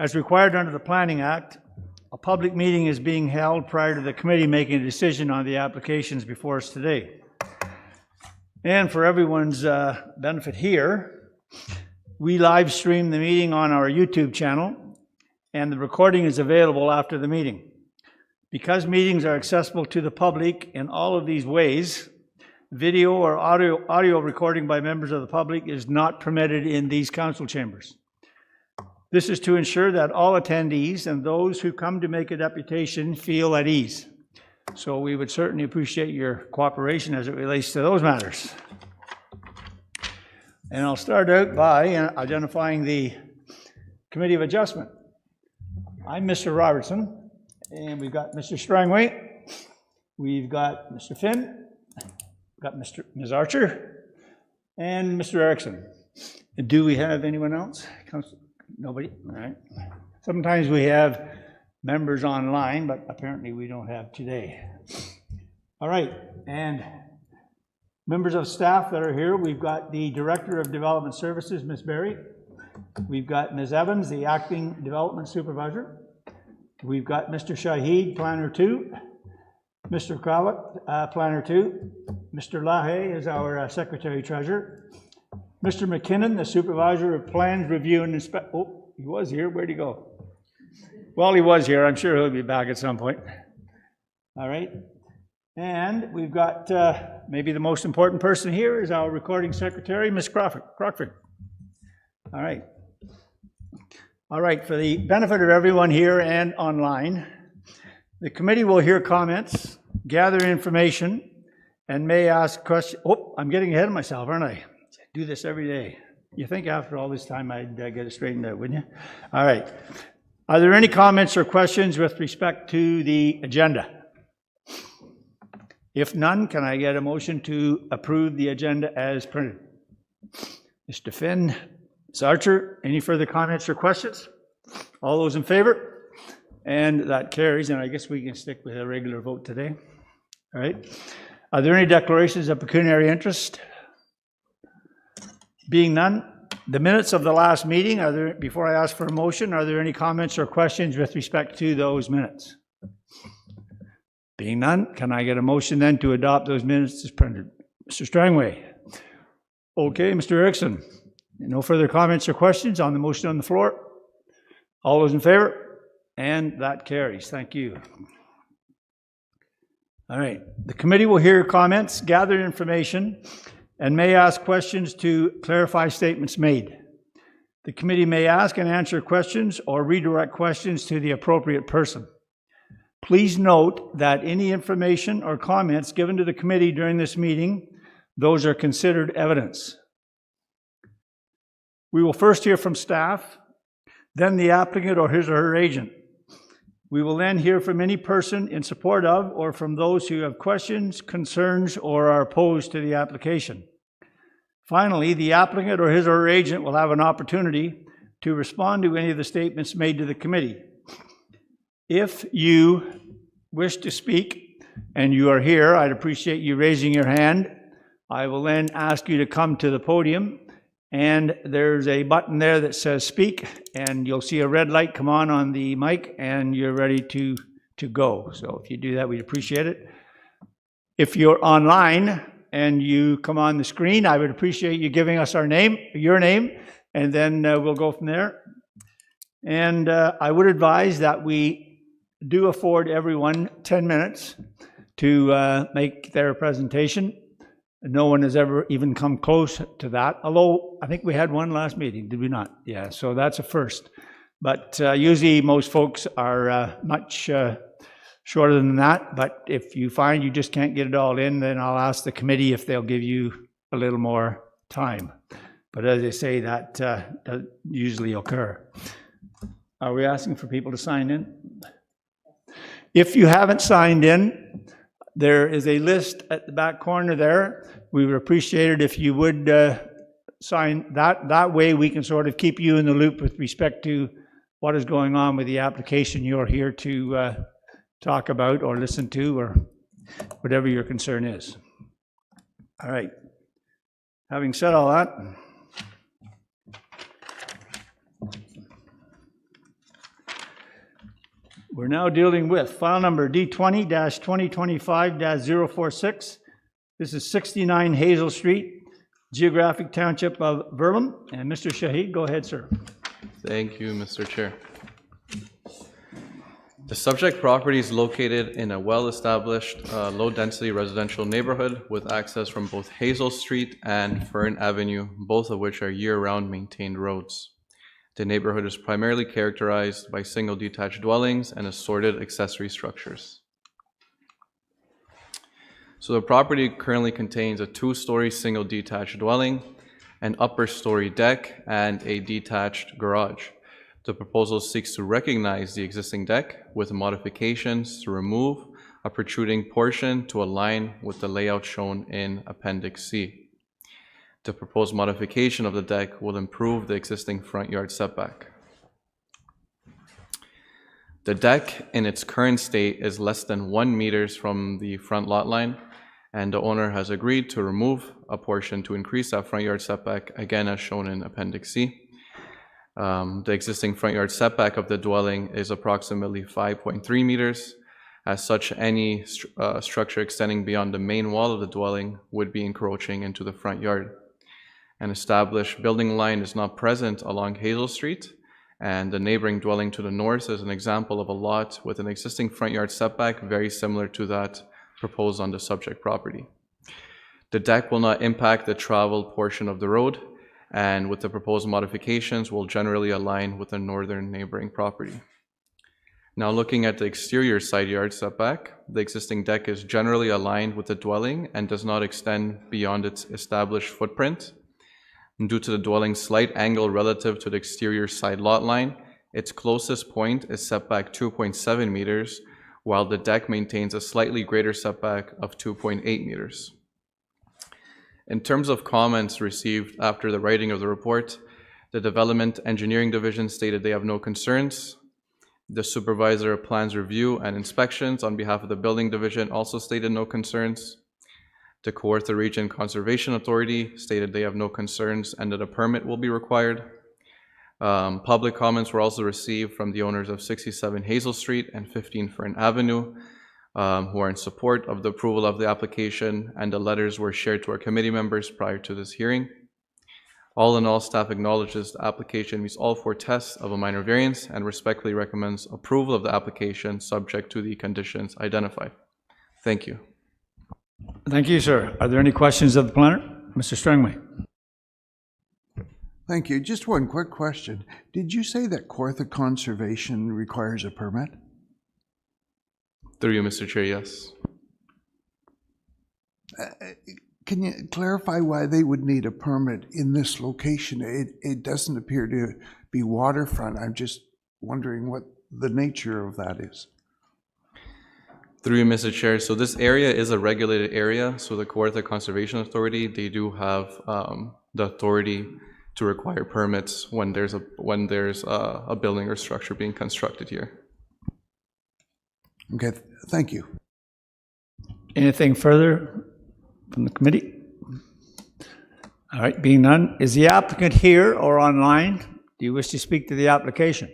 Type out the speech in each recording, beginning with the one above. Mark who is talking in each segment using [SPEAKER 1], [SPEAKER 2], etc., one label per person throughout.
[SPEAKER 1] As required under the Planning Act, a public meeting is being held prior to the committee making a decision on the applications before us today. And for everyone's benefit here, we live stream the meeting on our YouTube channel, and the recording is available after the meeting. Because meetings are accessible to the public in all of these ways, video or audio recording by members of the public is not permitted in these council chambers. This is to ensure that all attendees and those who come to make a deputation feel at ease. So we would certainly appreciate your cooperation as it relates to those matters. And I'll start out by identifying the Committee of Adjustment. I'm Mr. Robertson, and we've got Mr. Strangway, we've got Mr. Finn, we've got Ms. Archer, and Mr. Erickson. Do we have anyone else? Nobody? All right. Sometimes we have members online, but apparently we don't have today. All right, and members of staff that are here, we've got the Director of Development Services, Ms. Berry. We've got Ms. Evans, the Acting Development Supervisor. We've got Mr. Shahid, Planner 2. Mr. Krawat, Planner 2. Mr. Lahaye is our Secretary-Treasurer. Mr. McKinnon, the Supervisor of Plans, Review, and Inspection. Oh, he was here. Where'd he go? Well, he was here. I'm sure he'll be back at some point. All right. And we've got maybe the most important person here is our Recording Secretary, Ms. Crockford. All right. All right. For the benefit of everyone here and online, the committee will hear comments, gather information, and may ask questions. Oh, I'm getting ahead of myself, aren't I? Do this every day. You think after all this time I'd get it straightened out, wouldn't you? All right. Are there any comments or questions with respect to the agenda? If none, can I get a motion to approve the agenda as printed? Mr. Finn, Ms. Archer, any further comments or questions? All those in favor? And that carries, and I guess we can stick with a regular vote today. All right. Are there any declarations of pecuniary interest? Being none, the minutes of the last meeting, before I ask for a motion, are there any comments or questions with respect to those minutes? Being none, can I get a motion then to adopt those minutes as printed? Mr. Strangway. Okay, Mr. Erickson. No further comments or questions on the motion on the floor? All those in favor? And that carries. Thank you. All right. The committee will hear comments, gather information, and may ask questions to clarify statements made. The committee may ask and answer questions or redirect questions to the appropriate person. Please note that any information or comments given to the committee during this meeting, those are considered evidence. We will first hear from staff, then the applicant or his or her agent. We will then hear from any person in support of or from those who have questions, concerns, or are opposed to the application. Finally, the applicant or his or her agent will have an opportunity to respond to any of the statements made to the committee. If you wish to speak and you are here, I'd appreciate you raising your hand. I will then ask you to come to the podium, and there's a button there that says speak, and you'll see a red light come on the mic, and you're ready to go. So if you do that, we'd appreciate it. If you're online and you come on the screen, I would appreciate you giving us your name, and then we'll go from there. And I would advise that we do afford everyone 10 minutes to make their presentation. No one has ever even come close to that, although I think we had one last meeting, did we not? Yeah, so that's a first. But usually most folks are much shorter than that, but if you find you just can't get it all in, then I'll ask the committee if they'll give you a little more time. But as I say, that does usually occur. Are we asking for people to sign in? If you haven't signed in, there is a list at the back corner there. We would appreciate it if you would sign that. That way we can sort of keep you in the loop with respect to what is going on with the application you're here to talk about or listen to, or whatever your concern is. All right. Having said all that, We're now dealing with file number D20-2025-046. This is 69 Hazel Street, Geographic Township of Verlem. And Mr. Shahid, go ahead, sir.
[SPEAKER 2] Thank you, Mr. Chair. The subject property is located in a well-established, low-density residential neighborhood with access from both Hazel Street and Fern Avenue, both of which are year-round maintained roads. The neighborhood is primarily characterized by single detached dwellings and assorted accessory structures. So the property currently contains a 2-story single detached dwelling, an upper story deck, and a detached garage. The proposal seeks to recognize the existing deck with modifications to remove a protruding portion to align with the layout shown in Appendix C. The proposed modification of the deck will improve the existing front yard setback. The deck in its current state is less than 1 meter from the front lot line, and the owner has agreed to remove a portion to increase that front yard setback, again as shown in Appendix C. The existing front yard setback of the dwelling is approximately 5.3 meters. As such, any structure extending beyond the main wall of the dwelling would be encroaching into the front yard. An established building line is not present along Hazel Street, and the neighboring dwelling to the north is an example of a lot with an existing front yard setback very similar to that proposed on the subject property. The deck will not impact the traveled portion of the road, and with the proposed modifications will generally align with the northern neighboring property. Now looking at the exterior side yard setback, the existing deck is generally aligned with the dwelling and does not extend beyond its established footprint. Due to the dwelling's slight angle relative to the exterior side lot line, its closest point is set back 2.7 meters, while the deck maintains a slightly greater setback of 2.8 meters. In terms of comments received after the writing of the report, the Development Engineering Division stated they have no concerns. The Supervisor of Plans Review and Inspections on behalf of the Building Division also stated no concerns. The Kawartha Region Conservation Authority stated they have no concerns and that a permit will be required. Public comments were also received from the owners of 67 Hazel Street and 15 Fern Avenue, who are in support of the approval of the application, and the letters were shared to our committee members prior to this hearing. All in all, staff acknowledges the application meets all 4 tests of a minor variance and respectfully recommends approval of the application subject to the conditions identified. Thank you.
[SPEAKER 1] Thank you, sir. Are there any questions of the planner? Mr. Strangway.
[SPEAKER 3] Thank you. Just one quick question. Did you say that Kawartha Conservation requires a permit?
[SPEAKER 2] Through you, Mr. Chair, yes.
[SPEAKER 3] Can you clarify why they would need a permit in this location? It doesn't appear to be waterfront. I'm just wondering what the nature of that is.
[SPEAKER 2] Through you, Mr. Chair. So this area is a regulated area. So the Kawartha Conservation Authority, they do have the authority to require permits when there's a building or structure being constructed here.
[SPEAKER 3] Okay, thank you.
[SPEAKER 1] Anything further from the committee? All right, being none, is the applicant here or online? Do you wish to speak to the application?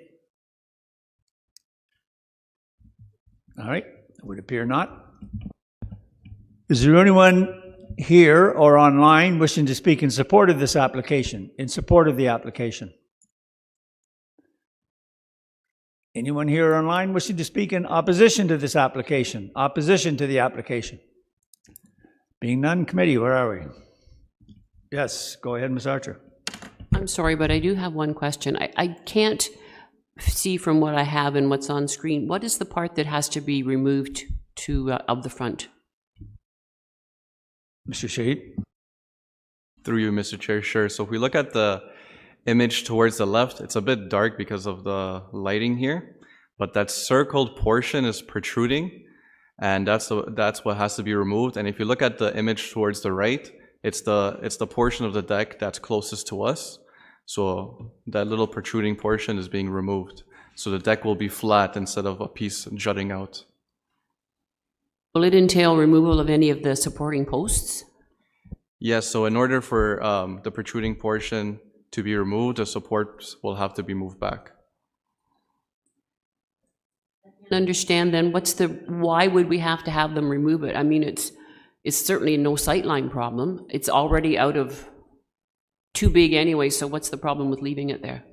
[SPEAKER 1] All right, it would appear not. Is there anyone here or online wishing to speak in support of this application, in support of the application? Anyone here or online wishing to speak in opposition to this application, opposition to the application? Being none, committee, where are we? Yes, go ahead, Ms. Archer.
[SPEAKER 4] I'm sorry, but I do have one question. I can't see from what I have and what's on screen. What is the part that has to be removed of the front?
[SPEAKER 1] Mr. Shahid.
[SPEAKER 2] Through you, Mr. Chair, sure. So if we look at the image towards the left, it's a bit dark because of the lighting here, but that circled portion is protruding, and that's what has to be removed. And if you look at the image towards the right, it's the portion of the deck that's closest to us. So that little protruding portion is being removed. So the deck will be flat instead of a piece jutting out.
[SPEAKER 4] Will it entail removal of any of the supporting posts?
[SPEAKER 2] Yes, so in order for the protruding portion to be removed, the supports will have to be moved back.
[SPEAKER 4] Understand then, why would we have to have them remove it? I mean, it's certainly no sightline problem. It's already too big anyway, so what's the problem with leaving it there?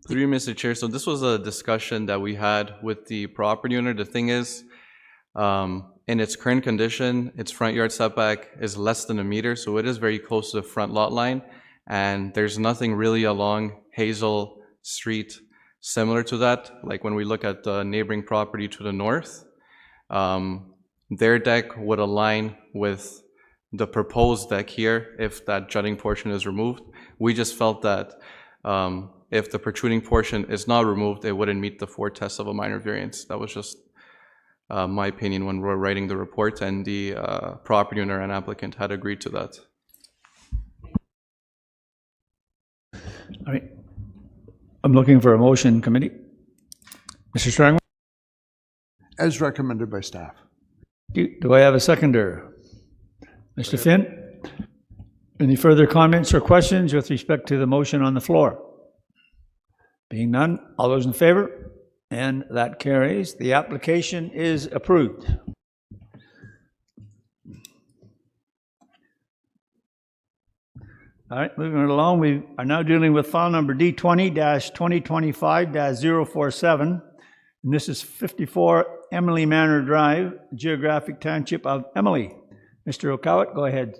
[SPEAKER 2] Through you, Mr. Chair, so this was a discussion that we had with the property owner. The thing is, in its current condition, its front yard setback is less than a meter, so it is very close to the front lot line, and there's nothing really along Hazel Street similar to that. Like when we look at the neighboring property to the north, their deck would align with the proposed deck here if that jutting portion is removed. We just felt that if the protruding portion is not removed, it wouldn't meet the 4 tests of a minor variance. That was just my opinion when we were writing the report, and the property owner and applicant had agreed to that.
[SPEAKER 1] All right. I'm looking for a motion, committee. Mr. Strangman?
[SPEAKER 3] As recommended by staff.
[SPEAKER 1] Do I have a seconder? Mr. Finn? Any further comments or questions with respect to the motion on the floor? Being none, all those in favor? And that carries. The application is approved. All right, moving right along, we are now dealing with file number D20-2025-047. And this is 54 Emily Manor Drive, Geographic Township of Emily. Mr. Okawat, go ahead.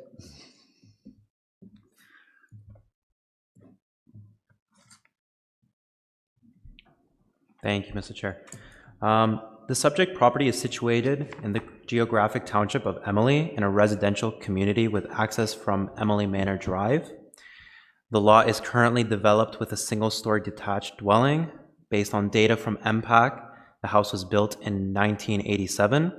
[SPEAKER 5] Thank you, Mr. Chair. The subject property is situated in the geographic township of Emily in a residential community with access from Emily Manor Drive. The lot is currently developed with a single-story detached dwelling. Based on data from MPAC, the house was built in 1987.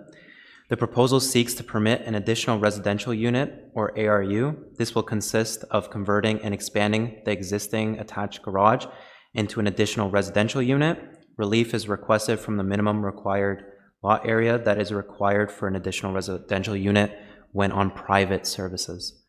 [SPEAKER 5] The proposal seeks to permit an additional residential unit, or ARU. This will consist of converting and expanding the existing attached garage into an additional residential unit. Relief is requested from the minimum required lot area that is required for an additional residential unit when on private services.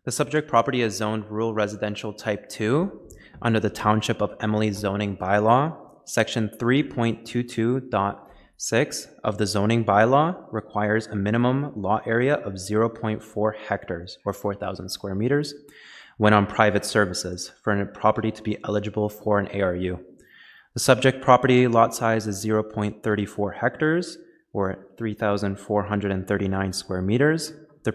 [SPEAKER 5] The subject property is zoned rural residential type 2 under the Township of Emily zoning bylaw. Section 3.22.6 of the zoning bylaw requires a minimum lot area of 0.4 hectares or 4,000 square meters when on private services for a property to be eligible for an ARU. The subject property lot size is 0.34 hectares or 3,439 square meters. The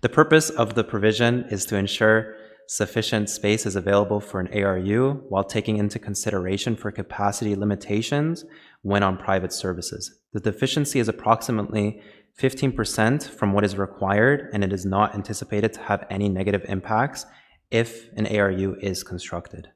[SPEAKER 5] purpose of the provision is to ensure sufficient space is available for an ARU while taking into consideration for capacity limitations when on private services. The deficiency is approximately 15% from what is required, and it is not anticipated to have any negative impacts if an ARU is constructed.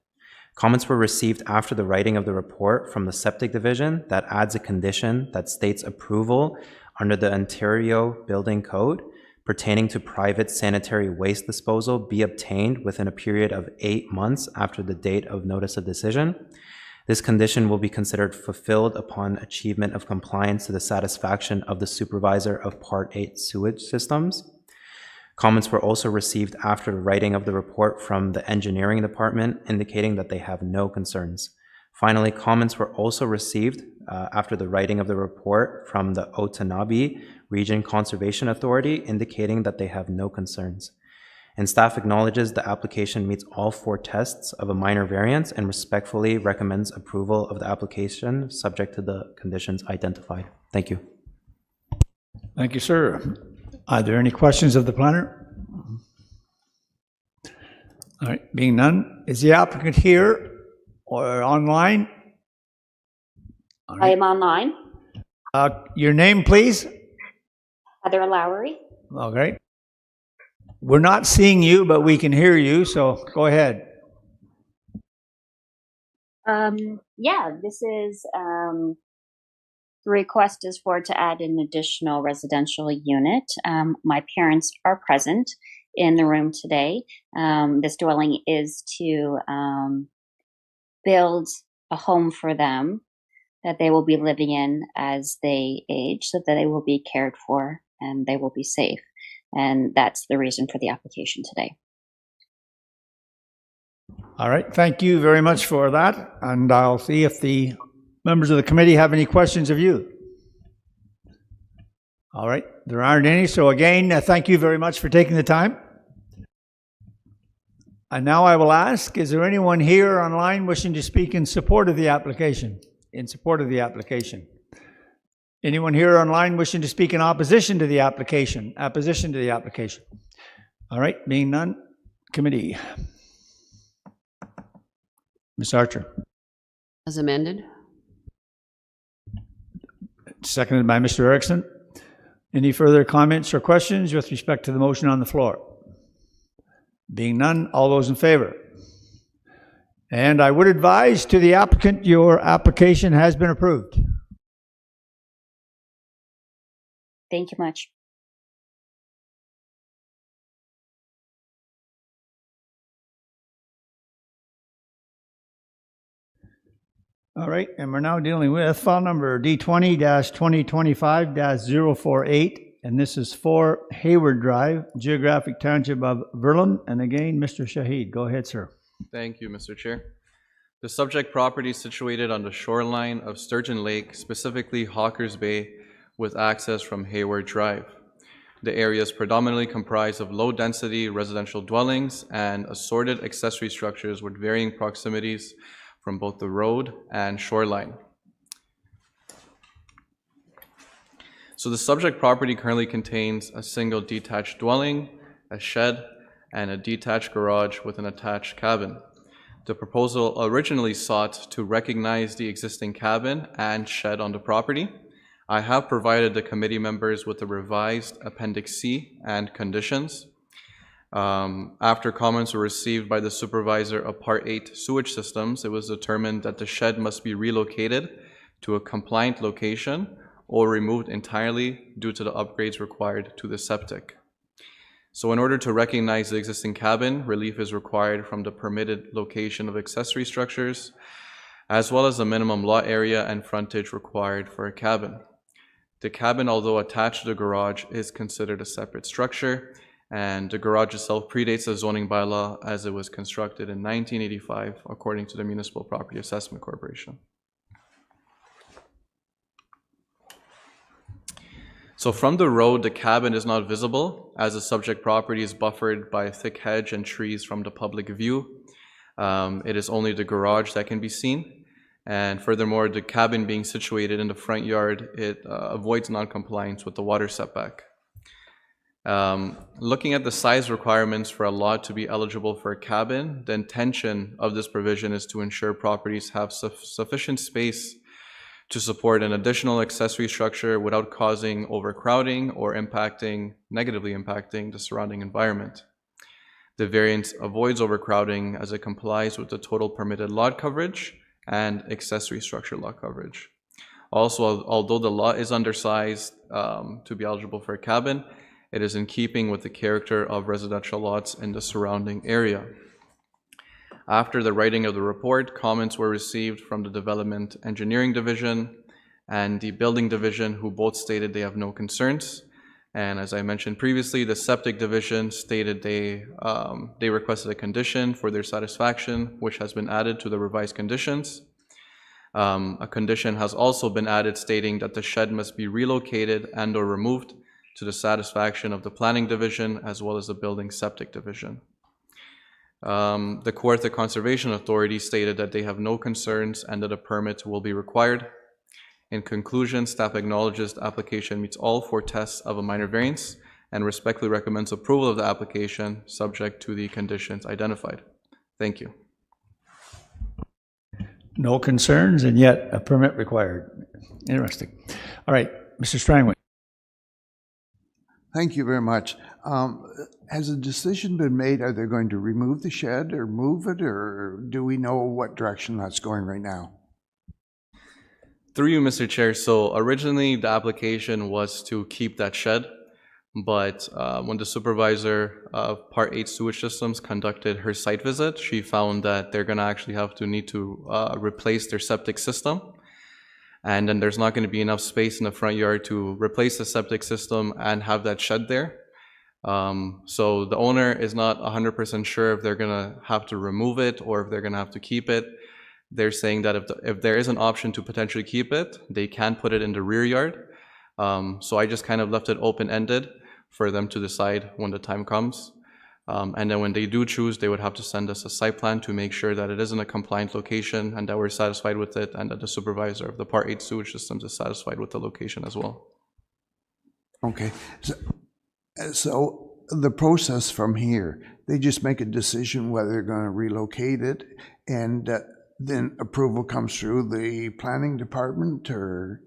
[SPEAKER 5] Comments were received after the writing of the report from the Septic Division that adds a condition that states approval under the Ontario Building Code pertaining to private sanitary waste disposal be obtained within a period of 8 months after the date of notice of decision. This condition will be considered fulfilled upon achievement of compliance to the satisfaction of the supervisor of Part 8 sewage systems. Comments were also received after the writing of the report from the engineering department indicating that they have no concerns. Finally, comments were also received after the writing of the report from the Otanabe Region Conservation Authority indicating that they have no concerns. And staff acknowledges the application meets all 4 tests of a minor variance and respectfully recommends approval of the application subject to the conditions identified. Thank you.
[SPEAKER 1] Thank you, sir. Are there any questions of the planner? All right, being none, is the applicant here or online? All
[SPEAKER 6] I
[SPEAKER 1] right.
[SPEAKER 6] am online.
[SPEAKER 1] Your name, please?
[SPEAKER 6] Heather Lowry.
[SPEAKER 1] All right. We're not seeing you, but we can hear you, so go ahead.
[SPEAKER 6] Yeah, this is, the request is to add an additional residential unit. My parents are present in the room today. This dwelling is to build a home for them that they will be living in as they age, so that they will be cared for and they will be safe. And that's the reason for the application today.
[SPEAKER 1] All right, thank you very much for that, and I'll see if the members of the committee have any questions of you. All right, there aren't any, so again, thank you very much for taking the time. And now I will ask, is there anyone here online wishing to speak in support of the application? In support of the application. Anyone here online wishing to speak in opposition to the application? Opposition to the application. All right, being none, committee. Ms. Archer.
[SPEAKER 4] As amended?
[SPEAKER 1] Seconded by Mr. Erickson. Any further comments or questions with respect to the motion on the floor? Being none, all those in favor? And I would advise to the applicant, your application has been approved.
[SPEAKER 6] Thank you much.
[SPEAKER 1] All right, and we're now dealing with file number D20-2025-048, and this is 4 Hayward Drive, Geographic Township of Verlin. And again, Mr. Shahid, go ahead, sir.
[SPEAKER 2] Thank you, Mr. Chair. The subject property is situated on the shoreline of Sturgeon Lake, specifically Hawkers Bay, with access from Hayward Drive. The area is predominantly comprised of low-density residential dwellings and assorted accessory structures with varying proximities from both the road and shoreline. So the subject property currently contains a single detached dwelling, a shed, and a detached garage with an attached cabin. The proposal originally sought to recognize the existing cabin and shed on the property. I have provided the committee members with a revised Appendix C and conditions. After comments were received by the supervisor of Part 8 sewage systems, it was determined that the shed must be relocated to a compliant location or removed entirely due to the upgrades required to the septic. So in order to recognize the existing cabin, relief is required from the permitted location of accessory structures, as well as the minimum lot area and frontage required for a cabin. The cabin, although attached to the garage, is considered a separate structure, and the garage itself predates the zoning bylaw as it was constructed in 1985, according to the Municipal Property Assessment Corporation. So from the road, the cabin is not visible, as the subject property is buffered by a thick hedge and trees from the public view. It is only the garage that can be seen. And furthermore, the cabin being situated in the front yard, it avoids non-compliance with the water setback. Looking at the size requirements for a lot to be eligible for a cabin, the intention of this provision is to ensure properties have sufficient space to support an additional accessory structure without causing overcrowding or negatively impacting the surrounding environment. The variance avoids overcrowding as it complies with the total permitted lot coverage and accessory structure lot coverage. Also, although the lot is undersized to be eligible for a cabin, it is in keeping with the character of residential lots in the surrounding area. After the writing of the report, comments were received from the Development Engineering Division and the Building Division, who both stated they have no concerns. And as I mentioned previously, the Septic Division stated they requested a condition for their satisfaction, which has been added to the revised conditions. A condition has also been added stating that the shed must be relocated and or removed to the satisfaction of the Planning Division as well as the Building Septic Division. The Kawartha Conservation Authority stated that they have no concerns and that a permit will be required. In conclusion, staff acknowledges the application meets all 4 tests of a minor variance and respectfully recommends approval of the application subject to the conditions identified. Thank you.
[SPEAKER 1] No concerns, and yet a permit required. Interesting. All right, Mr. Strangway.
[SPEAKER 3] Thank you very much. Has a decision been made? Are they going to remove the shed or move it, or do we know what direction that's going right now?
[SPEAKER 2] Through you, Mr. Chair. So originally the application was to keep that shed. But when the supervisor of Part 8 sewage systems conducted her site visit, she found that they're going to actually need to replace their septic system. And then there's not going to be enough space in the front yard to replace the septic system and have that shed there. So the owner is not 100% sure if they're going to have to remove it or if they're going to have to keep it. They're saying that if there is an option to potentially keep it, they can put it in the rear yard. So I just kind of left it open-ended for them to decide when the time comes. And then when they do choose, they would have to send us a site plan to make sure that it is in a compliant location and that we're satisfied with it and that the supervisor of the Part 8 sewage systems is satisfied with the location as well.
[SPEAKER 3] Okay. So the process from here, they just make a decision whether they're going to relocate it, and then approval comes through the planning department, or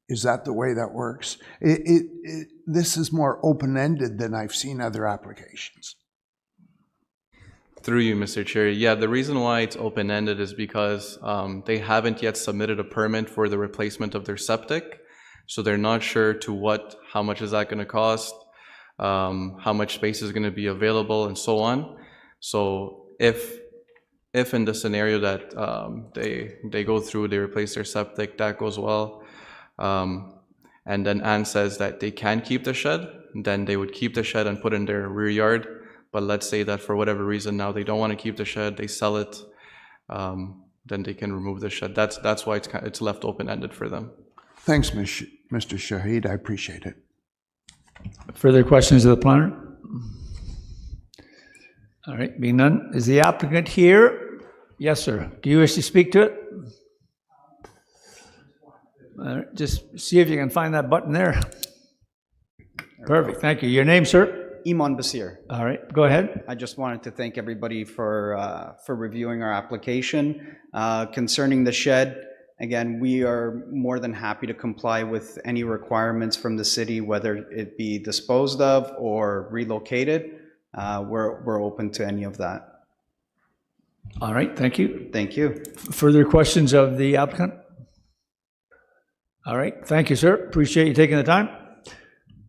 [SPEAKER 3] is that the way that works? This is more open-ended than I've seen other applications.
[SPEAKER 2] Through you, Mr. Chair. Yeah, the reason why it's open-ended is because they haven't yet submitted a permit for the replacement of their septic. So they're not sure how much is that going to cost, how much space is going to be available, and so on. So if in the scenario that they go through, they replace their septic, that goes well, and then Anne says that they can keep the shed, then they would keep the shed and put in their rear yard. But let's say that for whatever reason now they don't want to keep the shed, they sell it, then they can remove the shed. That's why it's left open-ended for them.
[SPEAKER 3] Thanks, Mr. Shahid. I appreciate it.
[SPEAKER 1] Further questions of the planner? All right, being none, is the applicant here? Yes, sir. Do you wish to speak to it? All right, just see if you can find that button there. Perfect, thank you. Your name, sir?
[SPEAKER 7] Iman Basir.
[SPEAKER 1] All right, go ahead.
[SPEAKER 7] I just wanted to thank everybody for reviewing our application. Concerning the shed, again, we are more than happy to comply with any requirements from the city, whether it be disposed of or relocated. We're open to any of that.
[SPEAKER 1] All right, thank you.
[SPEAKER 7] Thank you.
[SPEAKER 1] Further questions of the applicant? All right, thank you, sir. Appreciate you taking the time.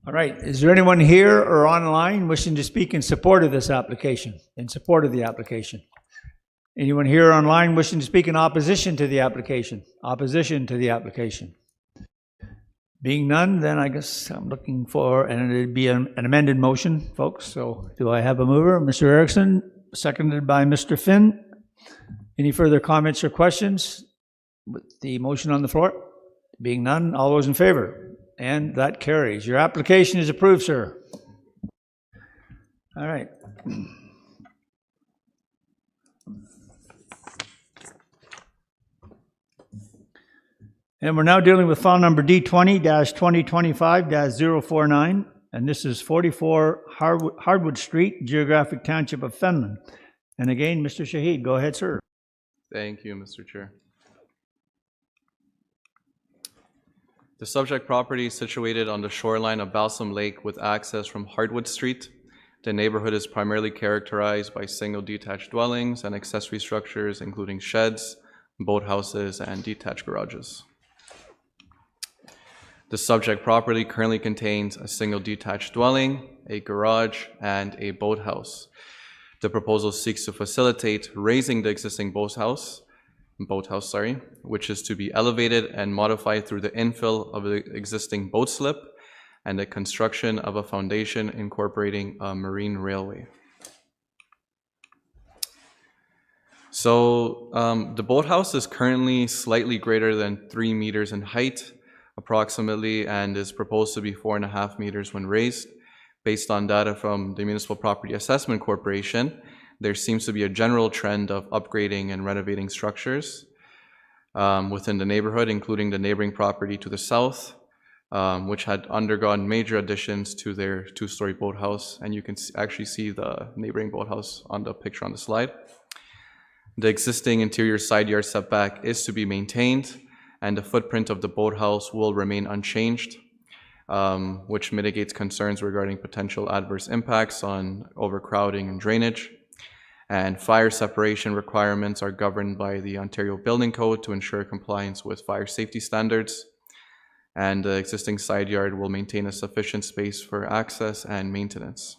[SPEAKER 1] All right, is there anyone here or online wishing to speak in support of this application, in support of the application? Anyone here or online wishing to speak in opposition to the application? Opposition to the application? Being none, then I guess I'm looking for, and it'd be an amended motion, folks. So do I have a mover? Mr. Erickson, seconded by Mr. Finn. Any further comments or questions with the motion on the floor? Being none, all those in favor? And that carries. Your application is approved, sir. All right. And we're now dealing with file number D20-2025-049, and this is 44 Hardwood Street, Geographic Township of Fenland. And again, Mr. Shahid, go ahead, sir.
[SPEAKER 2] Thank you, Mr. Chair. The subject property is situated on the shoreline of Balsam Lake with access from Hardwood Street. The neighborhood is primarily characterized by single detached dwellings and accessory structures, including sheds, boathouses, and detached garages. The subject property currently contains a single detached dwelling, a garage, and a boathouse. The proposal seeks to facilitate raising the existing boathouse, which is to be elevated and modified through the infill of the existing boat slip and the construction of a foundation incorporating a marine railway. So the boathouse is currently slightly greater than 3 meters in height, approximately, and is proposed to be 4.5 meters when raised. Based on data from the Municipal Property Assessment Corporation, there seems to be a general trend of upgrading and renovating structures within the neighborhood, including the neighboring property to the south, which had undergone major additions to their two-story boathouse, and you can actually see the neighboring boathouse on the picture on the slide. The existing interior side yard setback is to be maintained, and the footprint of the boathouse will remain unchanged, which mitigates concerns regarding potential adverse impacts on overcrowding and drainage. And fire separation requirements are governed by the Ontario Building Code to ensure compliance with fire safety standards. and the existing side yard will maintain a sufficient space for access and maintenance.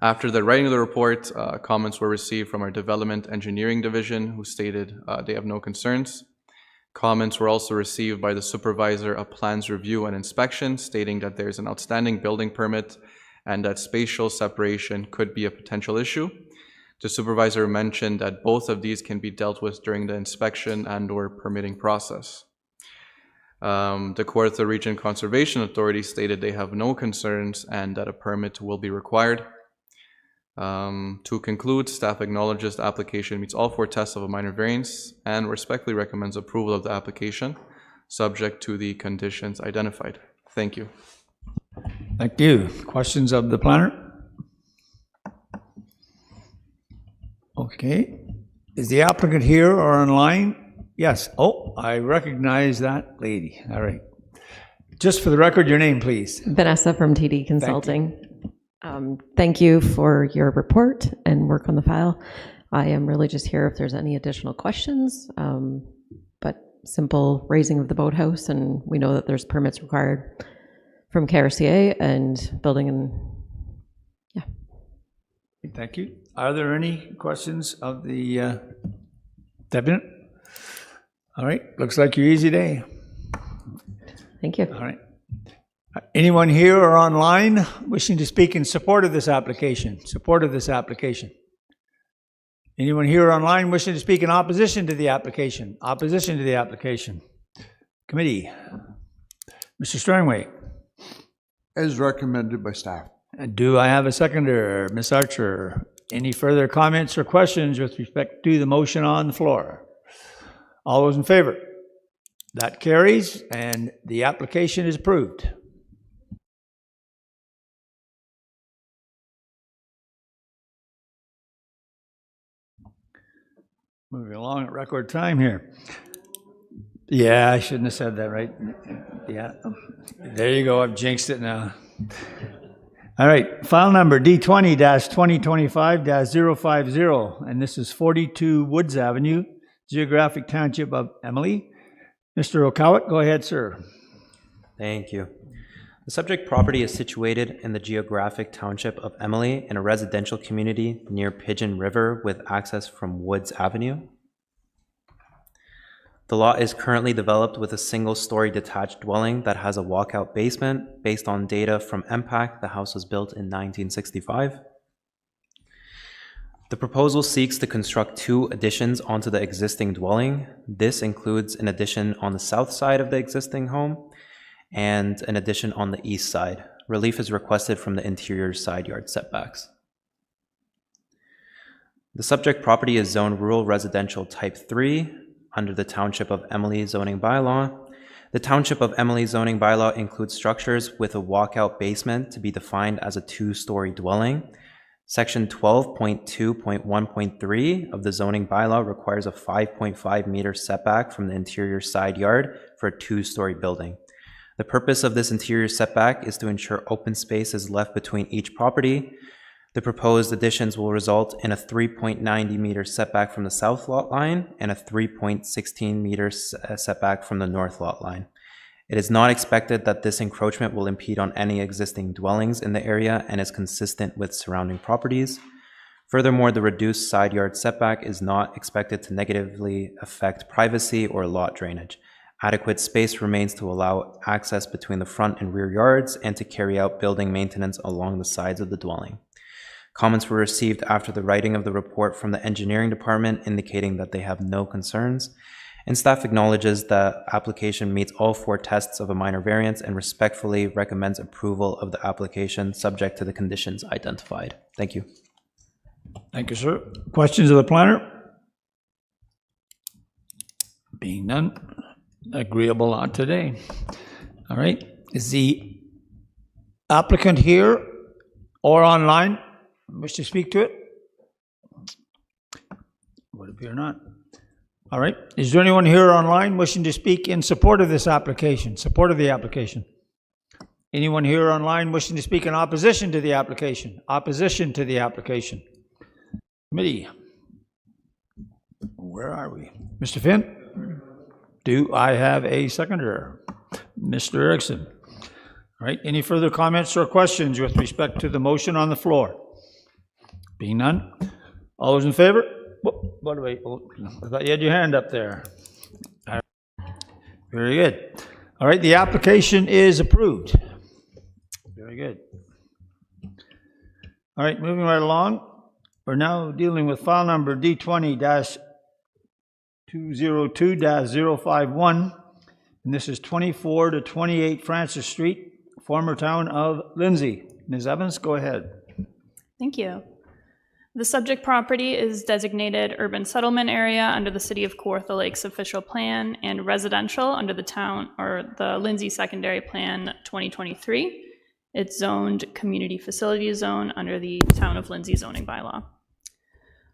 [SPEAKER 2] After the writing of the report, comments were received from our Development Engineering Division, who stated they have no concerns. Comments were also received by the Supervisor of Plans Review and Inspection, stating that there is an outstanding building permit and that spatial separation could be a potential issue. The supervisor mentioned that both of these can be dealt with during the inspection and/or permitting process. The Kawartha Region Conservation Authority stated they have no concerns and that a permit will be required. To conclude, staff acknowledges the application meets all 4 tests of a minor variance and respectfully recommends approval of the application, subject to the conditions identified. Thank you.
[SPEAKER 1] Thank you. Questions of the planner? Okay. Is the applicant here or online? Yes. Oh, I recognize that lady. All right. Just for the record, your name, please.
[SPEAKER 8] Vanessa from TD Consulting. Thank you for your report and work on the file. I am really just here if there's any additional questions, but simple raising of the boathouse, and we know that there's permits required from KRCA and building, and yeah.
[SPEAKER 1] Thank you. Are there any questions of the definite? All right. Looks like your easy day.
[SPEAKER 8] Thank you.
[SPEAKER 1] All right. Anyone here or online wishing to speak in support of this application? Support of this application. Anyone here or online wishing to speak in opposition to the application? Opposition to the application. Committee. Mr. Strangway.
[SPEAKER 3] As recommended by staff.
[SPEAKER 1] Do I have a seconder? Ms. Archer. Any further comments or questions with respect to the motion on the floor? All those in favor? That carries, and the application is approved. Moving along at record time here. Yeah, I shouldn't have said that, right? Yeah. There you go. I've jinxed it now. All right. File number D20-2025-050, and this is 42 Woods Avenue, Geographic Township of Emily. Mr. Okawik, go ahead, sir.
[SPEAKER 5] Thank you. The subject property is situated in the geographic township of Emily in a residential community near Pigeon River with access from Woods Avenue. The lot is currently developed with a single-story detached dwelling that has a walkout basement. Based on data from MPAC, the house was built in 1965. The proposal seeks to construct 2 additions onto the existing dwelling. This includes an addition on the south side of the existing home and an addition on the east side. Relief is requested from the interior side yard setbacks. The subject property is zoned rural residential type 3 under the Township of Emily zoning bylaw. The Township of Emily zoning bylaw includes structures with a walkout basement to be defined as a 2-story dwelling. Section 12.2.1.3 of the zoning bylaw requires a 5.5 meter setback from the interior side yard for a 2-story building. The purpose of this interior setback is to ensure open space is left between each property. The proposed additions will result in a 3.90 meter setback from the south lot line and a 3.16 meter setback from the north lot line. It is not expected that this encroachment will impede on any existing dwellings in the area and is consistent with surrounding properties. Furthermore, the reduced side yard setback is not expected to negatively affect privacy or lot drainage. Adequate space remains to allow access between the front and rear yards and to carry out building maintenance along the sides of the dwelling. Comments were received after the writing of the report from the engineering department indicating that they have no concerns, and staff acknowledges the application meets all 4 tests of a minor variance and respectfully recommends approval of the application subject to the conditions identified. Thank you.
[SPEAKER 1] Thank you, sir. Questions of the planner? Being none, agreeable on today. All right. Is the applicant here or online? Wish to speak to it? Would appear not. All right. Is there anyone here online wishing to speak in support of this application? Support of the application? Anyone here online wishing to speak in opposition to the application? Opposition to the application? Committee. Where are we? Mr. Finn? Do I have a seconder? Mr. Erickson. All right, any further comments or questions with respect to the motion on the floor? Being none, all those in favor? Whoop, what do I thought you had your hand up there. All right. Very good. All right, the application is approved. Very good. All right, moving right along. We're now dealing with file number D20-202-051, and this is 24 to 28 Francis Street, former town of Lindsay. Ms. Evans, go ahead.
[SPEAKER 9] Thank you. The subject property is designated urban settlement area under the City of Kawartha Lakes official plan and residential under the town or the Lindsay Secondary Plan 2023. It's zoned community facility zone under the Town of Lindsay zoning bylaw.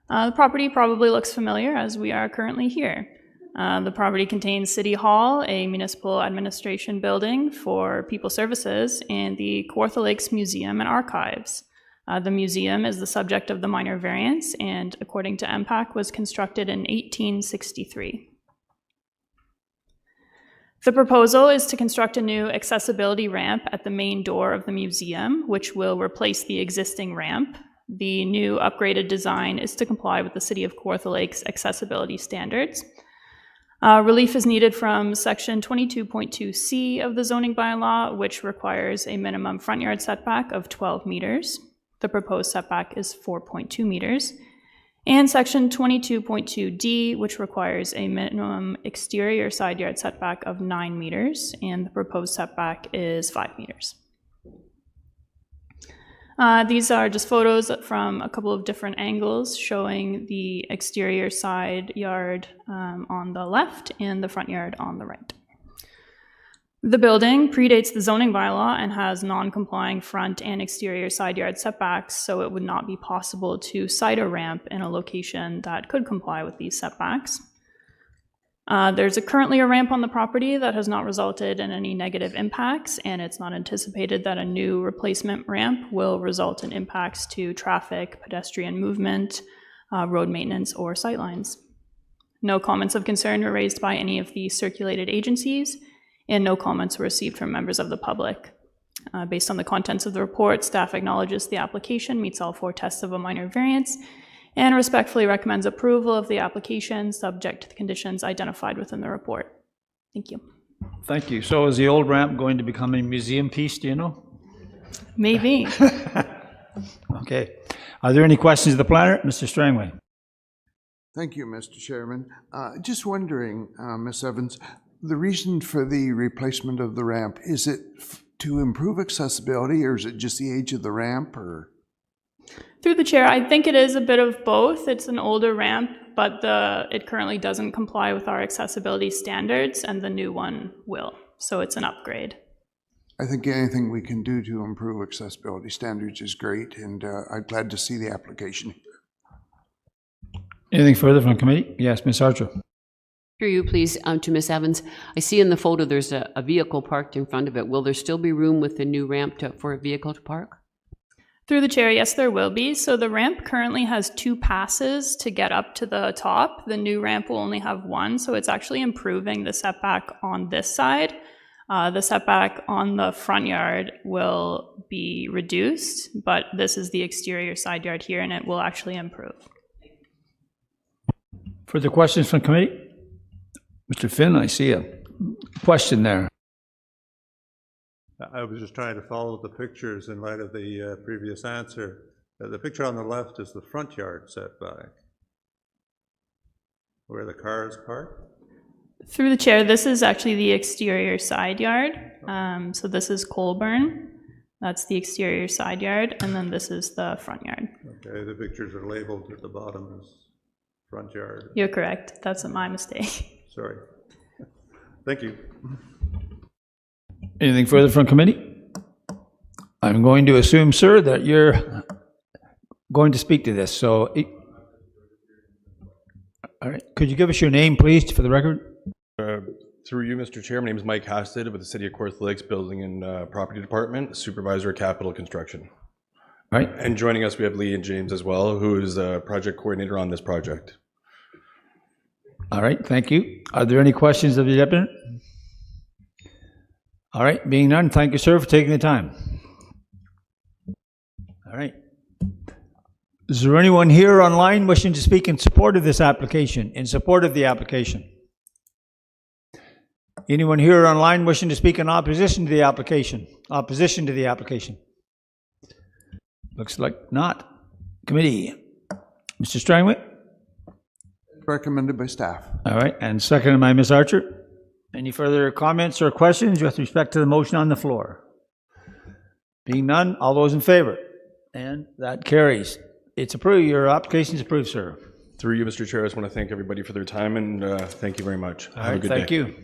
[SPEAKER 9] The property probably looks familiar as we are currently here. The property contains City Hall, a municipal administration building for people services, and the Kawartha Lakes Museum and Archives. The museum is the subject of the minor variance and, according to MPAC, was constructed in 1863. The proposal is to construct a new accessibility ramp at the main door of the museum, which will replace the existing ramp. The new upgraded design is to comply with the City of Kawartha Lakes accessibility standards. Relief is needed from Section 22.2C of the zoning bylaw, which requires a minimum front yard setback of 12 meters. The proposed setback is 4.2 meters. And Section 22.2D, which requires a minimum exterior side yard setback of 9 meters, and the proposed setback is 5 meters. These are just photos from a couple of different angles showing the exterior side yard on the left and the front yard on the right. The building predates the zoning bylaw and has non-complying front and exterior side yard setbacks, so it would not be possible to site a ramp in a location that could comply with these setbacks. There's currently a ramp on the property that has not resulted in any negative impacts, and it's not anticipated that a new replacement ramp will result in impacts to traffic, pedestrian movement, road maintenance, or sightlines. No comments of concern were raised by any of the circulated agencies, and no comments were received from members of the public. Based on the contents of the report, staff acknowledges the application meets all 4 tests of a minor variance and respectfully recommends approval of the application subject to the conditions identified within the report. Thank you.
[SPEAKER 1] Thank you. So is the old ramp going to become a museum piece, do you know?
[SPEAKER 9] Maybe.
[SPEAKER 1] Okay. Are there any questions of the planner? Mr. Strangway.
[SPEAKER 3] Thank you, Mr. Chairman. Just wondering, Ms. Evans, the reason for the replacement of the ramp, is it to improve accessibility, or is it just the age of the ramp, or?
[SPEAKER 9] Through the chair, I think it is a bit of both. It's an older ramp, but it currently doesn't comply with our accessibility standards, and the new one will. So it's an upgrade.
[SPEAKER 3] I think anything we can do to improve accessibility standards is great, and I'm glad to see the application.
[SPEAKER 1] Anything further from committee? Yes, Ms. Archer.
[SPEAKER 4] Through you, please, to Ms. Evans. I see in the photo there's a vehicle parked in front of it. Will there still be room with the new ramp for a vehicle to park?
[SPEAKER 9] Through the chair, yes, there will be. So the ramp currently has 2 passes to get up to the top. The new ramp will only have 1, so it's actually improving the setback on this side. The setback on the front yard will be reduced, but this is the exterior side yard here, and it will actually improve.
[SPEAKER 1] Further questions from committee? Mr. Finn, I see a question there.
[SPEAKER 10] I was just trying to follow the pictures in light of the previous answer. The picture on the left is the front yard setback, where the car is parked.
[SPEAKER 9] Through the chair, this is actually the exterior side yard. So this is Colburn. That's the exterior side yard, and then this is the front yard.
[SPEAKER 10] Okay, the pictures are labeled at the bottom as front yard.
[SPEAKER 9] You're correct. That's my mistake.
[SPEAKER 10] Sorry. Thank you.
[SPEAKER 1] Anything further from committee? I'm going to assume, sir, that you're going to speak to this. So, all right. Could you give us your name, please, for the record?
[SPEAKER 11] Through you, Mr. Chair, my name is Mike Hasted with the City of Kawartha Lakes Building and Property Department, Supervisor of Capital Construction.
[SPEAKER 1] All right.
[SPEAKER 11] And joining us, we have Lee and James as well, who is the project coordinator on this project.
[SPEAKER 1] All right, thank you. Are there any questions of the applicant? All right, being none, thank you, sir, for taking the time. All right. Is there anyone here online wishing to speak in support of this application, in support of the application? Anyone here online wishing to speak in opposition to the application? Opposition to the application? Looks like not. Committee. Mr. Strangway?
[SPEAKER 3] Recommended by staff.
[SPEAKER 1] All right, and seconded by Ms. Archer. Any further comments or questions with respect to the motion on the floor? Being none, all those in favor? And that carries. It's approved. Your application is approved, sir.
[SPEAKER 11] Through you, Mr. Chair, I just want to thank everybody for their time, and thank you very much.
[SPEAKER 1] All
[SPEAKER 11] Have a
[SPEAKER 1] right,
[SPEAKER 11] good day.
[SPEAKER 1] thank you.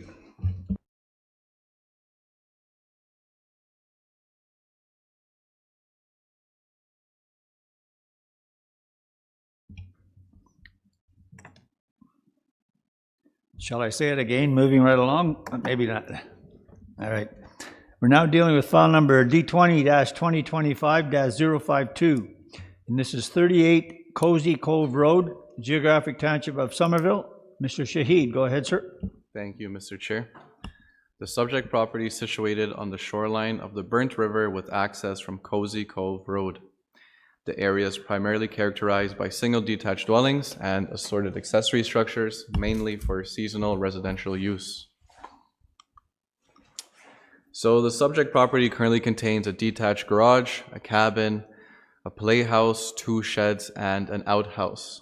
[SPEAKER 1] Shall I say it again, moving right along? Maybe not. All right. We're now dealing with file number D20-2025-052. And this is 38 Cozy Cove Road, Geographic Township of Somerville. Mr. Shahid, go ahead, sir.
[SPEAKER 2] Thank you, Mr. Chair. The subject property is situated on the shoreline of the Burnt River with access from Cozy Cove Road. The area is primarily characterized by single detached dwellings and assorted accessory structures, mainly for seasonal residential use. So the subject property currently contains a detached garage, a cabin, a playhouse, 2 sheds, and an outhouse.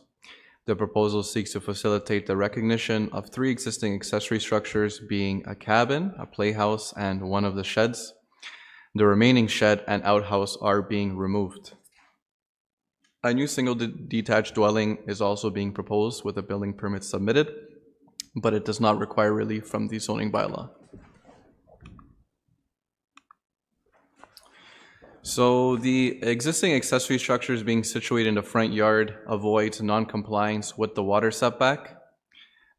[SPEAKER 2] The proposal seeks to facilitate the recognition of 3 existing accessory structures, being a cabin, a playhouse, and 1 of the sheds. The remaining shed and outhouse are being removed. A new single detached dwelling is also being proposed with a building permit submitted, but it does not require relief from the zoning bylaw. So the existing accessory structures being situated in the front yard avoids non-compliance with the water setback.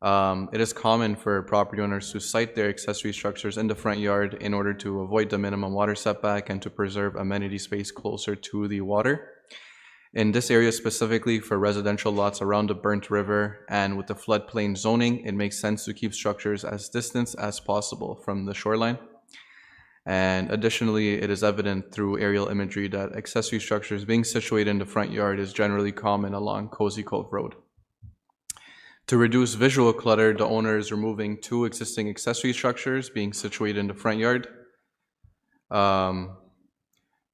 [SPEAKER 2] It is common for property owners to site their accessory structures in the front yard in order to avoid the minimum water setback and to preserve amenity space closer to the water. In this area specifically for residential lots around the Burnt River and with the floodplain zoning, it makes sense to keep structures as distant as possible from the shoreline. And additionally, it is evident through aerial imagery that accessory structures being situated in the front yard is generally common along Cozy Cove Road. To reduce visual clutter, the owner is removing 2 existing accessory structures being situated in the front yard,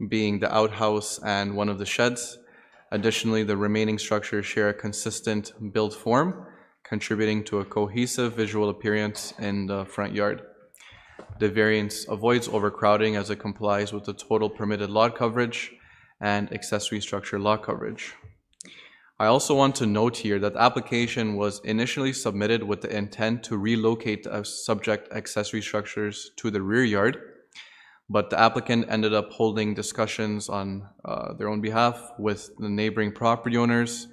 [SPEAKER 2] being the outhouse and 1 of the sheds. Additionally, the remaining structures share a consistent build form, contributing to a cohesive visual appearance in the front yard. The variance avoids overcrowding as it complies with the total permitted lot coverage and accessory structure lot coverage. I also want to note here that the application was initially submitted with the intent to relocate the subject accessory structures to the rear yard, but the applicant ended up holding discussions on their own behalf with the neighboring property owners,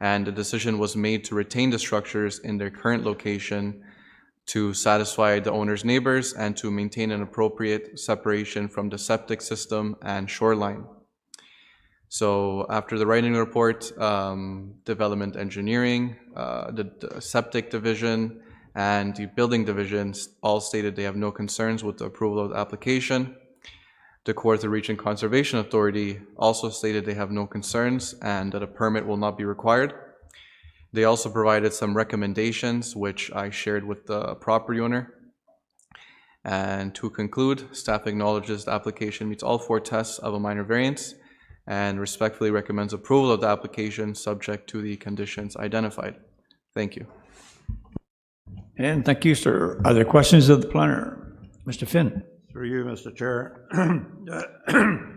[SPEAKER 2] and the decision was made to retain the structures in their current location to satisfy the owner's neighbors and to maintain an appropriate separation from the septic system and shoreline. So after the writing report, development engineering, the septic division, and the building divisions all stated they have no concerns with the approval of the application. The Kawartha Region Conservation Authority also stated they have no concerns and that a permit will not be required. They also provided some recommendations, which I shared with the property owner. And to conclude, staff acknowledges the application meets all 4 tests of a minor variance and respectfully recommends approval of the application subject to the conditions identified. Thank you.
[SPEAKER 1] And thank you, sir. Are there questions of the planner? Mr. Finn.
[SPEAKER 10] Through you, Mr. Chair.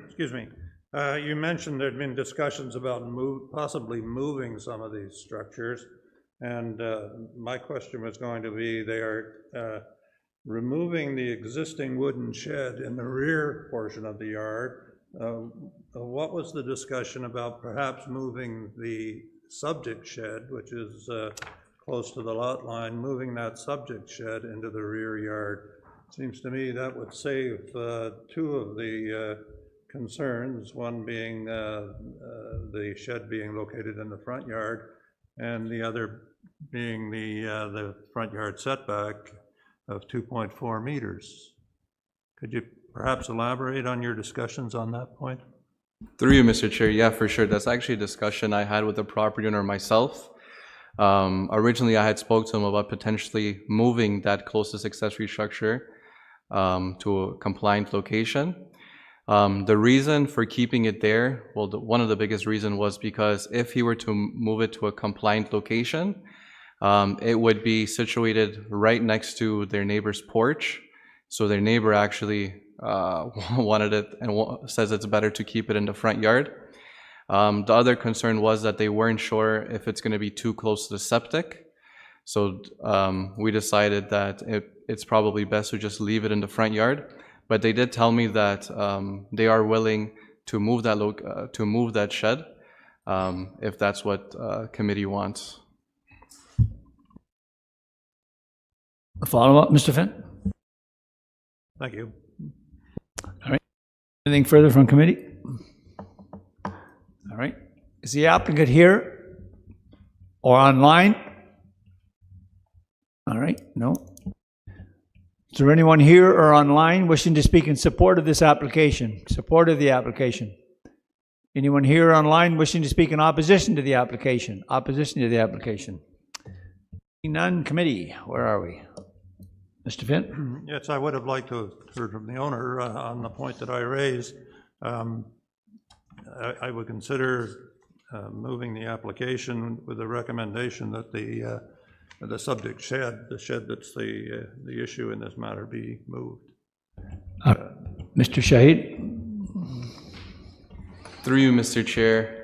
[SPEAKER 10] Excuse me. You mentioned there had been discussions about possibly moving some of these structures, and my question was going to be, they are removing the existing wooden shed in the rear portion of the yard. What was the discussion about perhaps moving the subject shed, which is close to the lot line, moving that subject shed into the rear yard? Seems to me that would save 2 of the concerns, one being the shed being located in the front yard, and the other being the front yard setback of 2.4 meters. Could you perhaps elaborate on your discussions on that point?
[SPEAKER 2] Through you, Mr. Chair, yeah, for sure. That's actually a discussion I had with the property owner myself. Originally, I had spoke to him about potentially moving that closest accessory structure to a compliant location. The reason for keeping it there, well, one of the biggest reason was because if he were to move it to a compliant location, it would be situated right next to their neighbor's porch. So their neighbor actually wanted it and says it's better to keep it in the front yard. The other concern was that they weren't sure if it's going to be too close to the septic. So we decided that it's probably best to just leave it in the front yard. But they did tell me that they are willing to move that shed if that's what committee wants.
[SPEAKER 1] A follow-up, Mr. Finn?
[SPEAKER 10] Thank you.
[SPEAKER 1] All right. Anything further from committee? All right. Is the applicant here or online? All right, no. Is there anyone here or online wishing to speak in support of this application? Support of the application? Anyone here or online wishing to speak in opposition to the application? Opposition to the application? None. Committee, where are we? Mr. Finn?
[SPEAKER 10] Yes, I would have liked to have heard from the owner on the point that I raised. I would consider moving the application with the recommendation that the subject shed, the shed that's the issue in this matter, be moved.
[SPEAKER 1] Mr. Shahid?
[SPEAKER 2] Through you, Mr. Chair.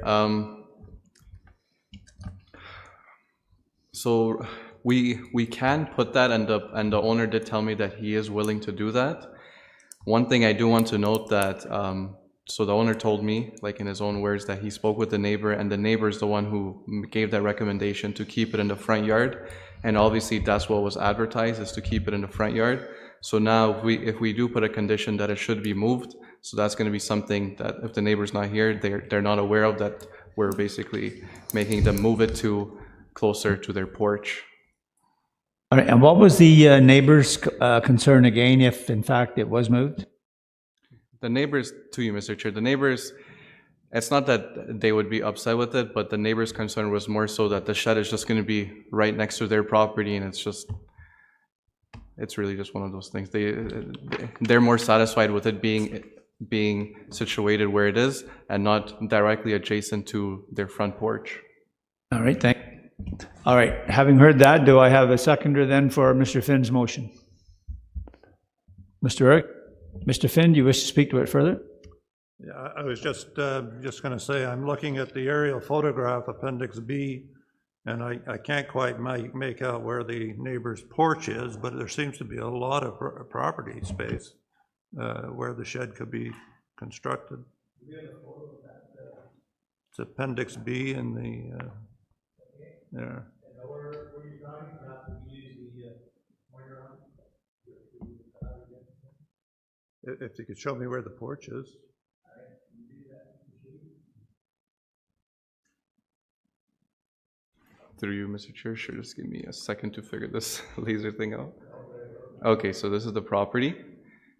[SPEAKER 2] So we can put that, and the owner did tell me that he is willing to do that. One thing I do want to note that, so the owner told me, like in his own words, that he spoke with the neighbor, and the neighbor is the one who gave that recommendation to keep it in the front yard. And obviously that's what was advertised, is to keep it in the front yard. So now if we do put a condition that it should be moved, so that's going to be something that if the neighbor's not here, they're not aware of, that we're basically making them move it to closer to their porch.
[SPEAKER 1] All right, and what was the neighbor's concern again, if in fact it was moved?
[SPEAKER 2] The neighbors, to you, Mr. Chair, the neighbors, it's not that they would be upset with it, but the neighbor's concern was more so that the shed is just going to be right next to their property, and it's really just one of those things. They're more satisfied with it being situated where it is and not directly adjacent to their front porch.
[SPEAKER 1] All right, thank you. All right, having heard that, do I have a seconder then for Mr. Finn's motion? Mr. Eric? Mr. Finn, do you wish to speak to it further?
[SPEAKER 10] Yeah, I was just going to say, I'm looking at the aerial photograph, Appendix B, and I can't quite make out where the neighbor's porch is, but there seems to be a lot of property space where the shed could be constructed. It's Appendix B in the there. If you could show me where the porch is.
[SPEAKER 2] Through you, Mr. Chair, sure, just give me a second to figure this laser thing out. Okay, so this is the property.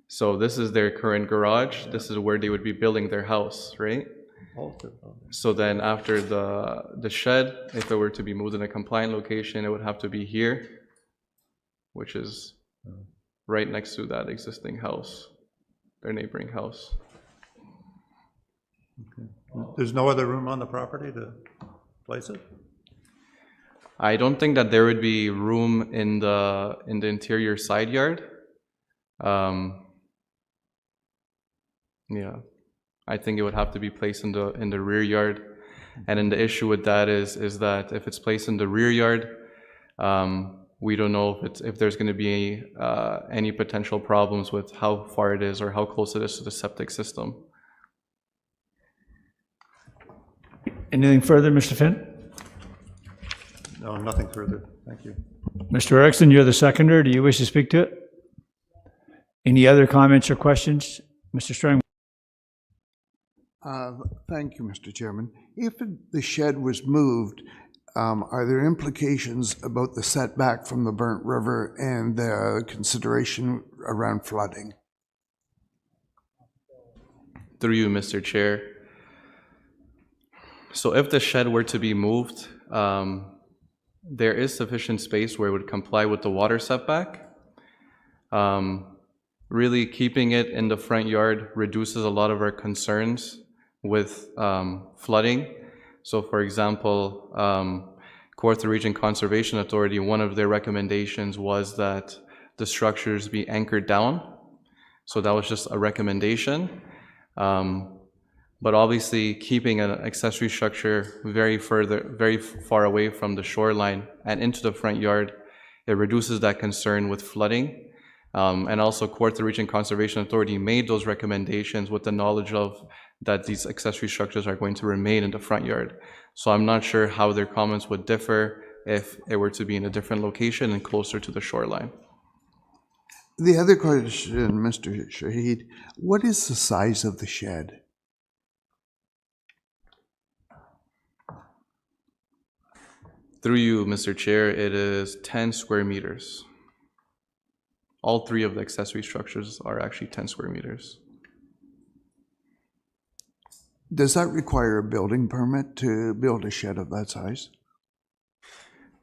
[SPEAKER 2] So this is their current garage. This is where they would be building their house, right? So then after the shed, if it were to be moved in a compliant location, it would have to be here, which is right next to that existing house, their neighboring house.
[SPEAKER 10] Okay. There's no other room on the property to place it?
[SPEAKER 2] I don't think that there would be room in the interior side yard. Yeah, I think it would have to be placed in the rear yard. And then the issue with that is that if it's placed in the rear yard, we don't know if there's going to be any potential problems with how far it is or how close it is to the septic system.
[SPEAKER 1] Anything further, Mr. Finn?
[SPEAKER 10] No, nothing further. Thank you.
[SPEAKER 1] Mr. Erickson, you're the seconder. Do you wish to speak to it? Any other comments or questions? Mr. Strang?
[SPEAKER 3] Thank you, Mr. Chairman. If the shed was moved, are there implications about the setback from the Burnt River and the consideration around flooding?
[SPEAKER 2] Through you, Mr. Chair. So if the shed were to be moved, there is sufficient space where it would comply with the water setback. Really keeping it in the front yard reduces a lot of our concerns with flooding. So for example, Kawartha Region Conservation Authority, one of their recommendations was that the structures be anchored down. So that was just a recommendation. But obviously keeping an accessory structure very far away from the shoreline and into the front yard, it reduces that concern with flooding. And also Kawartha Region Conservation Authority made those recommendations with the knowledge of that these accessory structures are going to remain in the front yard. So I'm not sure how their comments would differ if it were to be in a different location and closer to the shoreline.
[SPEAKER 3] The other question, Mr. Shahid, what is the size of the shed?
[SPEAKER 2] Through you, Mr. Chair, it is 10 square meters. All three of the accessory structures are actually 10 square meters.
[SPEAKER 3] Does that require a building permit to build a shed of that size?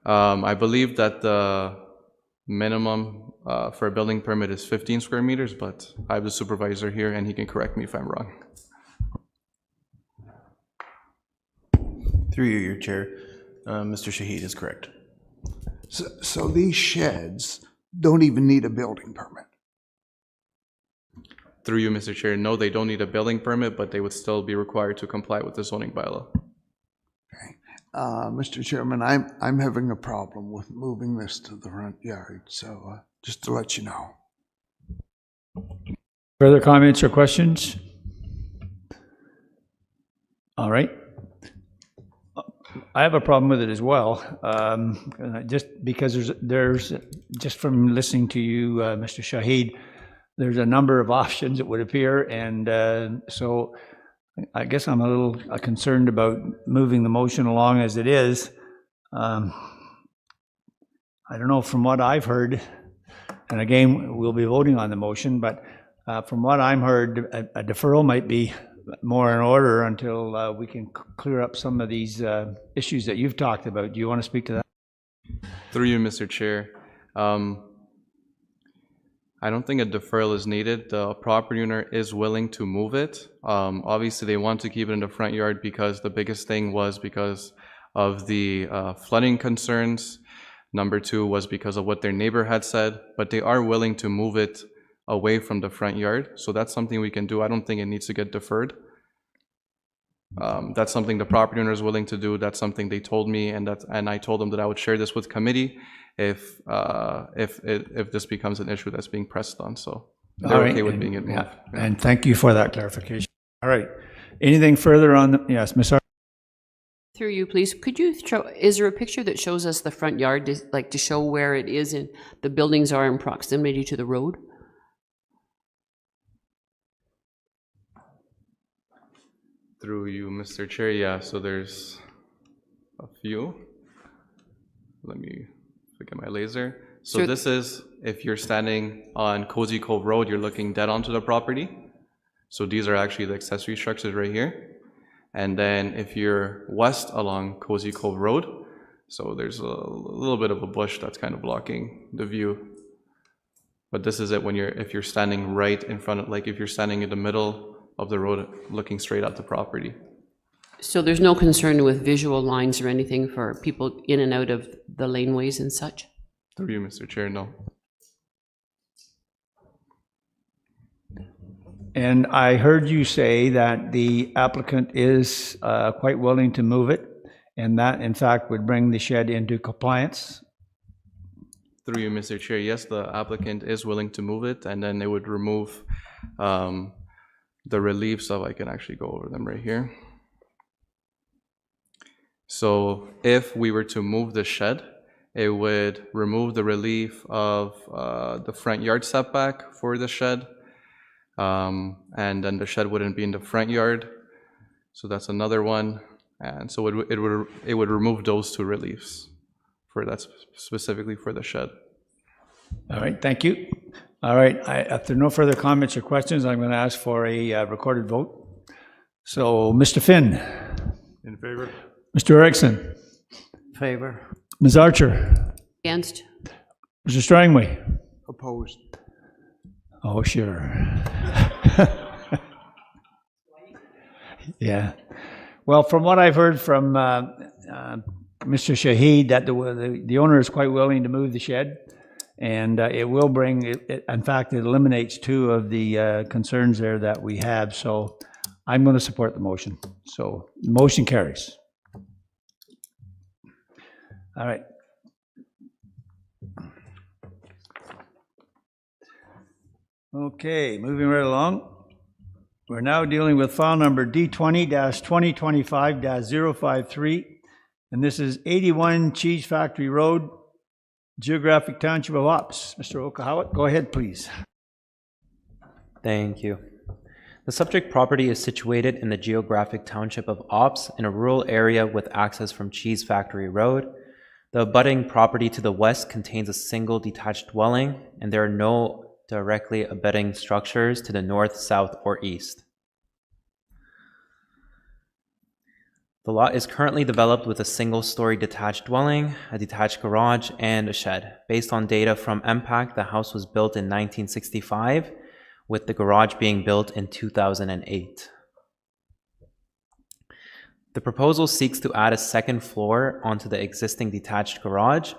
[SPEAKER 2] I believe that the minimum for a building permit is 15 square meters, but I have the supervisor here and he can correct me if I'm wrong.
[SPEAKER 12] Through you, your chair, Mr. Shahid is correct.
[SPEAKER 3] So these sheds don't even need a building permit?
[SPEAKER 2] Through you, Mr. Chair, no, they don't need a building permit, but they would still be required to comply with the zoning bylaw.
[SPEAKER 3] Okay. Mr. Chairman, I'm having a problem with moving this to the front yard, so just to let you know.
[SPEAKER 1] Further comments or questions? All right. I have a problem with it as well, just because there's just from listening to you, Mr. Shahid, there's a number of options, it would appear, and so I guess I'm a little concerned about moving the motion along as it is. I don't know, from what I've heard, and again, we'll be voting on the motion, but from what I'm heard, a deferral might be more in order until we can clear up some of these issues that you've talked about. Do you want to speak to that?
[SPEAKER 2] Through you, Mr. Chair. I don't think a deferral is needed. The property owner is willing to move it. Obviously, they want to keep it in the front yard because the biggest thing was because of the flooding concerns. Number two was because of what their neighbor had said, but they are willing to move it away from the front yard. So that's something we can do. I don't think it needs to get deferred. That's something the property owner is willing to do. That's something they told me, and I told them that I would share this with committee if this becomes an issue that's being pressed on. So they're okay with being moved.
[SPEAKER 1] Yeah. And thank you for that clarification. All right. Anything further on the, yes, Ms. Ar-
[SPEAKER 4] Through you, please, could you show, is there a picture that shows us the front yard, like to show where it is and the buildings are in proximity to the road?
[SPEAKER 2] Through you, Mr. Chair, yeah, so there's a few. Let me look at my laser. So this is, if you're standing on Cozy Cove Road, you're looking dead onto the property. So these are actually the accessory structures right here. And then if you're west along Cozy Cove Road, so there's a little bit of a bush that's kind of blocking the view. But this is it when if you're standing right in front of, like if you're standing in the middle of the road looking straight at the property.
[SPEAKER 4] So there's no concern with visual lines or anything for people in and out of the laneways and such?
[SPEAKER 2] Through you, Mr. Chair, no.
[SPEAKER 1] And I heard you say that the applicant is quite willing to move it, and that in fact would bring the shed into compliance.
[SPEAKER 2] Through you, Mr. Chair, yes, the applicant is willing to move it, and then they would remove the reliefs of, I can actually go over them right here. So if we were to move the shed, it would remove the relief of the front yard setback for the shed, and then the shed wouldn't be in the front yard. So that's another one, and so it would remove those two reliefs for that, specifically for the shed.
[SPEAKER 1] All right, thank you. All right, if there are no further comments or questions, I'm going to ask for a recorded vote. So, Mr. Finn,
[SPEAKER 10] In favor?
[SPEAKER 1] Mr. Erickson,
[SPEAKER 12] Favor.
[SPEAKER 1] Ms. Archer,
[SPEAKER 4] Against?
[SPEAKER 1] Mr. Strangway.
[SPEAKER 3] Opposed.
[SPEAKER 1] Oh, sure. Yeah. Well, from what I've heard from Mr. Shahid, that the owner is quite willing to move the shed, and it will bring, in fact, it eliminates two of the concerns there that we have, so I'm going to support the motion. So, the motion carries. All right. Okay, moving right along. We're now dealing with file number D20-2025-053, and this is 81 Cheese Factory Road, Geographic Township of Ops. Mr. Okahawat, go ahead, please.
[SPEAKER 5] Thank you. The subject property is situated in the geographic township of Ops in a rural area with access from Cheese Factory Road. The abutting property to the west contains a single detached dwelling, and there are no directly abutting structures to the north, south, or east. The lot is currently developed with a single-story detached dwelling, a detached garage, and a shed. Based on data from MPAC, the house was built in 1965, with the garage being built in 2008. The proposal seeks to add a second floor onto the existing detached garage.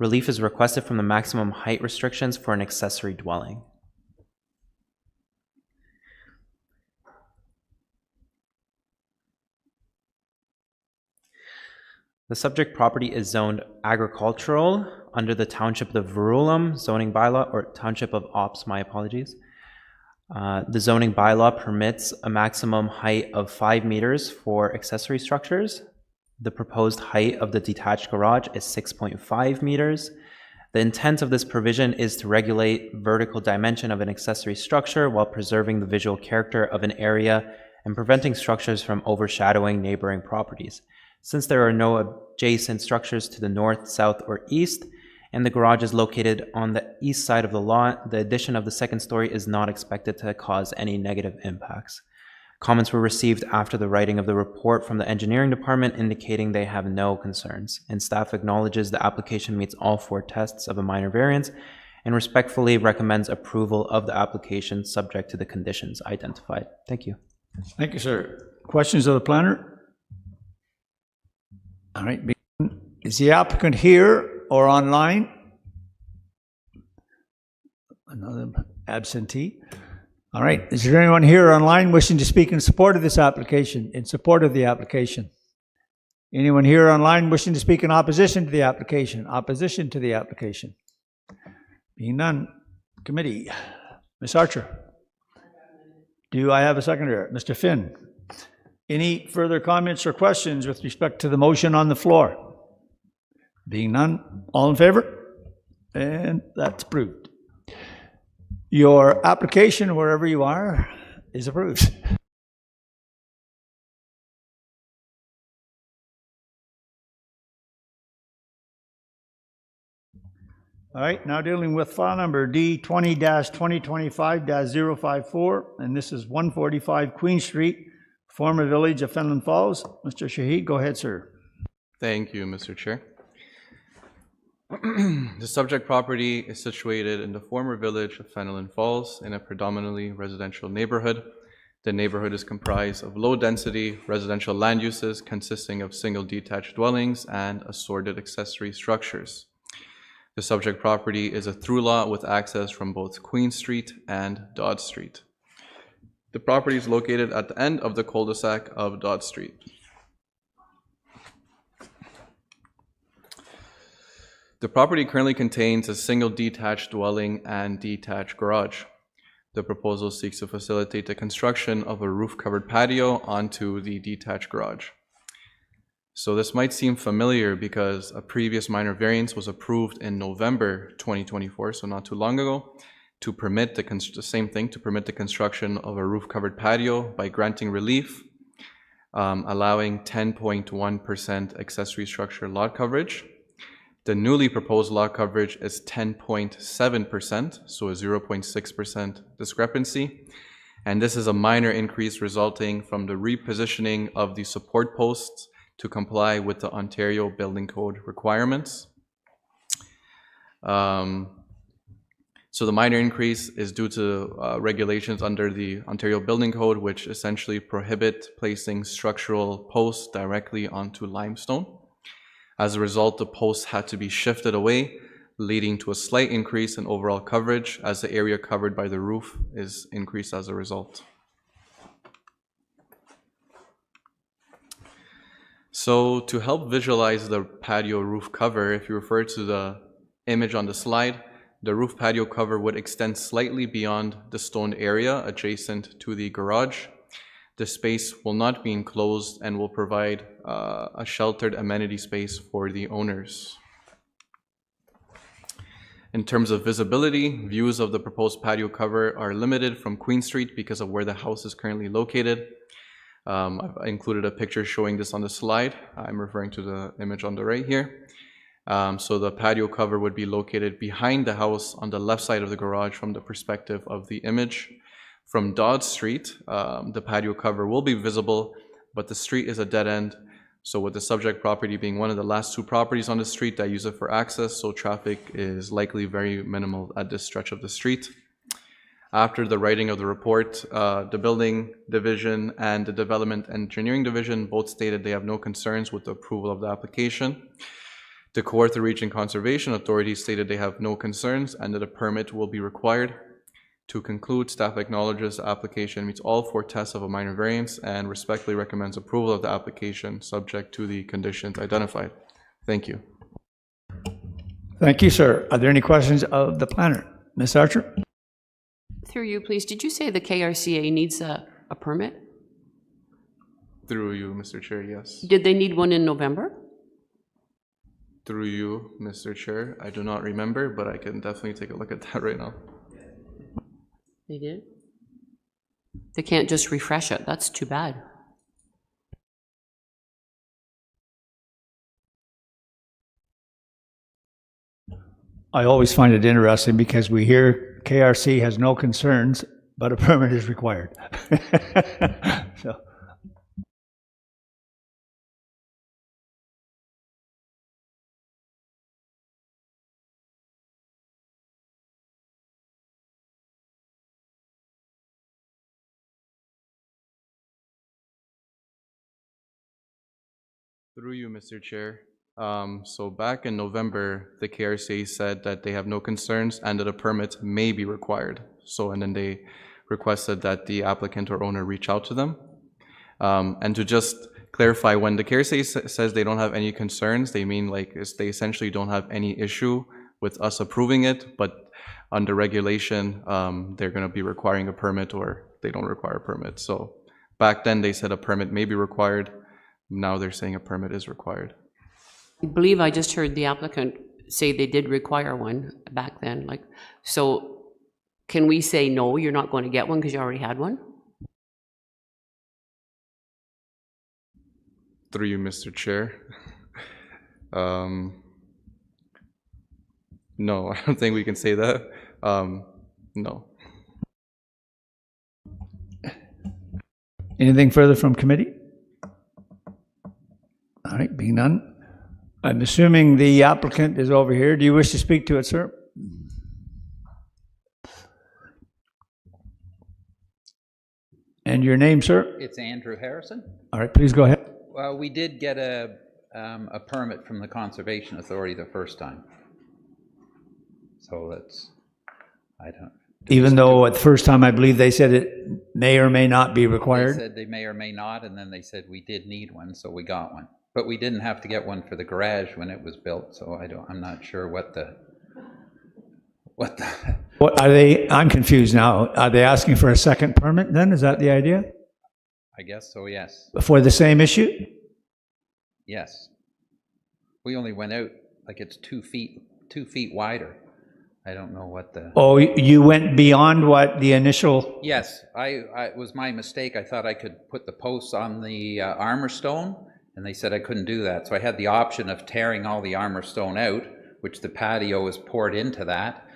[SPEAKER 5] Relief is requested from the maximum height restrictions for an accessory dwelling. The subject property is zoned agricultural under the Township of Verulam zoning bylaw, or Township of Ops, my apologies. The zoning bylaw permits a maximum height of 5 meters for accessory structures. The proposed height of the detached garage is 6.5 meters. The intent of this provision is to regulate vertical dimension of an accessory structure while preserving the visual character of an area and preventing structures from overshadowing neighboring properties. Since there are no adjacent structures to the north, south, or east, and the garage is located on the east side of the lot, the addition of the second story is not expected to cause any negative impacts. Comments were received after the writing of the report from the engineering department indicating they have no concerns, and staff acknowledges the application meets all 4 tests of a minor variance and respectfully recommends approval of the application subject to the conditions identified. Thank you.
[SPEAKER 1] Thank you, sir. Questions of the planner? All right. Is the applicant here or online? Another absentee. All right. Is there anyone here online wishing to speak in support of this application, in support of the application? Anyone here online wishing to speak in opposition to the application? Opposition to the application? Being none, committee. Ms. Archer. Do I have a seconder? Mr. Finn. Any further comments or questions with respect to the motion on the floor? Being none, all in favor? And that's approved. Your application, wherever you are, is approved. All right, now dealing with file number D20-2025-054, and this is 145 Queen Street, former village of Fenelon Falls. Mr. Shahid, go ahead, sir.
[SPEAKER 2] Thank you, Mr. Chair. The subject property is situated in the former village of Fenelon Falls in a predominantly residential neighborhood. The neighborhood is comprised of low-density residential land uses consisting of single detached dwellings and assorted accessory structures. The subject property is a through lot with access from both Queen Street and Dodd Street. The property is located at the end of the cul-de-sac of Dodd Street. The property currently contains a single detached dwelling and detached garage. The proposal seeks to facilitate the construction of a roof-covered patio onto the detached garage. So this might seem familiar because a previous minor variance was approved in November 2024, so not too long ago, to permit the same thing, to permit the construction of a roof-covered patio by granting relief, allowing 10.1% accessory structure lot coverage. The newly proposed lot coverage is 10.7%, so a 0.6% discrepancy. And this is a minor increase resulting from the repositioning of the support posts to comply with the Ontario Building Code requirements. So the minor increase is due to regulations under the Ontario Building Code, which essentially prohibit placing structural posts directly onto limestone. As a result, the posts had to be shifted away, leading to a slight increase in overall coverage as the area covered by the roof is increased as a result. So to help visualize the patio roof cover, if you refer to the image on the slide, the roof patio cover would extend slightly beyond the stoned area adjacent to the garage. The space will not be enclosed and will provide a sheltered amenity space for the owners. In terms of visibility, views of the proposed patio cover are limited from Queen Street because of where the house is currently located. I've included a picture showing this on the slide. I'm referring to the image on the right here. So the patio cover would be located behind the house on the left side of the garage from the perspective of the image. From Dodd Street, the patio cover will be visible, but the street is a dead end. So with the subject property being one of the last two properties on the street that use it for access, so traffic is likely very minimal at this stretch of the street. After the writing of the report, the Building Division and the Development Engineering Division both stated they have no concerns with the approval of the application. The Kawartha Region Conservation Authority stated they have no concerns and that a permit will be required. To conclude, staff acknowledges the application meets all 4 tests of a minor variance and respectfully recommends approval of the application subject to the conditions identified. Thank you.
[SPEAKER 1] Thank you, sir. Are there any questions of the planner? Ms. Archer?
[SPEAKER 4] Through you, please, did you say the KRCA needs a permit?
[SPEAKER 2] Through you, Mr. Chair, yes.
[SPEAKER 4] Did they need one in November?
[SPEAKER 2] Through you, Mr. Chair, I do not remember, but I can definitely take a look at that right now.
[SPEAKER 4] They did? They can't just refresh it. That's too bad.
[SPEAKER 1] I always find it interesting because we hear KRC has no concerns, but a permit is required. So.
[SPEAKER 2] Through you, Mr. Chair. So back in November, the KRCA said that they have no concerns and that a permit may be required. So, and then they requested that the applicant or owner reach out to them. And to just clarify, when the KRCA says they don't have any concerns, they mean like they essentially don't have any issue with us approving it, but under regulation, they're going to be requiring a permit or they don't require a permit. So back then they said a permit may be required. Now they're saying a permit is required.
[SPEAKER 4] I believe I just heard the applicant say they did require one back then. Like, so can we say, no, you're not going to get one because you already had one?
[SPEAKER 2] Through you, Mr. Chair. No, I don't think we can say that. No.
[SPEAKER 1] Anything further from committee? All right, being none. I'm assuming the applicant is over here. Do you wish to speak to it, sir? And your name, sir?
[SPEAKER 13] It's Andrew Harrison.
[SPEAKER 1] All right, please go ahead.
[SPEAKER 13] Well, we did get a permit from the Conservation Authority the first time. So that's, I don't.
[SPEAKER 1] Even though at the first time, I believe they said it may or may not be required?
[SPEAKER 13] They said they may or may not, and then they said we did need one, so we got one. But we didn't have to get one for the garage when it was built, so I'm not sure what
[SPEAKER 1] are they, I'm confused now. Are they asking for a second permit then? Is that the idea?
[SPEAKER 13] I guess so, yes.
[SPEAKER 1] For the same issue?
[SPEAKER 13] Yes. We only went out, like it's 2 feet wider. I don't know what the...
[SPEAKER 1] Oh, you went beyond what the initial...
[SPEAKER 13] Yes, it was my mistake. I thought I could put the posts on the armor stone, and they said I couldn't do that. So I had the option of tearing all the armor stone out, which the patio is poured into that,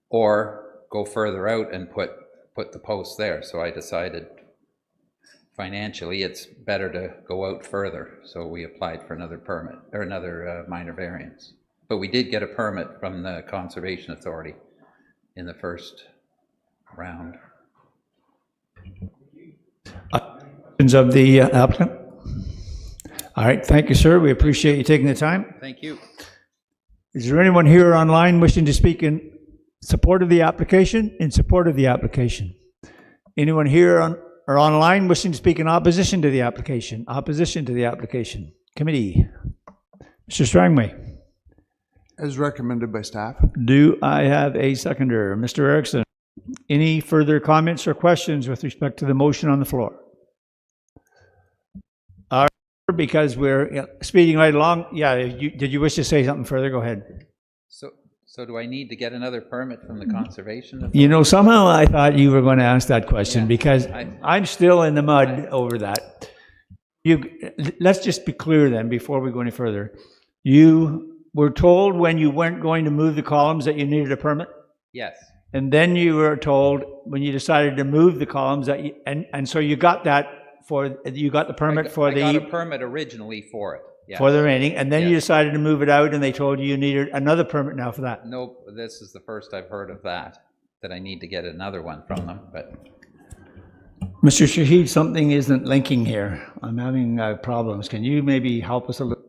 [SPEAKER 13] or go further out and put put the post there, so I decided financially it's better to go out further, so we applied for another permit, or another minor variance. But we did get a permit from the Conservation Authority in the first round.
[SPEAKER 1] Questions of the applicant? All right, thank you, sir. We appreciate you taking the time.
[SPEAKER 13] Thank you.
[SPEAKER 1] Is there anyone here online wishing to speak in support of the application? In support of the application. Anyone here on or online wishing to speak in opposition to the application? Opposition to the application. Committee. Mr. Strangway.
[SPEAKER 3] As recommended by staff.
[SPEAKER 1] Do I have a seconder? Mr. Erickson. Any further comments or questions with respect to the motion on the floor? Because we're speeding right along. Yeah, did you wish to say something further? Go ahead.
[SPEAKER 13] So do I need to get another permit from the Conservation Authority?
[SPEAKER 1] You know, somehow I thought you were going to ask that question because I'm still in the mud over that. Let's just be clear then before we go any further. You were told when you weren't going to move the columns that you needed a permit?
[SPEAKER 13] Yes.
[SPEAKER 1] And then you were told when you decided to move the columns that you, and so you got that you got the permit for the...
[SPEAKER 13] I got a permit originally for it. Yes.
[SPEAKER 1] For the rating, and then you decided to move it out and they told you needed another permit now for that.
[SPEAKER 13] Nope, this is the first I've heard of that I need to get another one from them, but...
[SPEAKER 1] Mr. Shahid, something isn't linking here. I'm having problems. Can you maybe help us a little?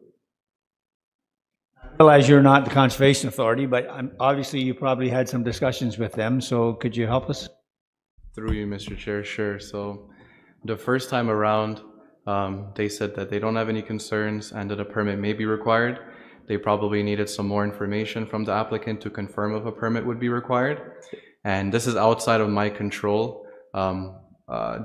[SPEAKER 1] I realize you're not the Conservation Authority, but obviously you probably had some discussions with them, so could you help us?
[SPEAKER 2] Through you, Mr. Chair, sure. So the first time around, they said that they don't have any concerns and that a permit may be required. They probably needed some more information from the applicant to confirm if a permit would be required. And this is outside of my control.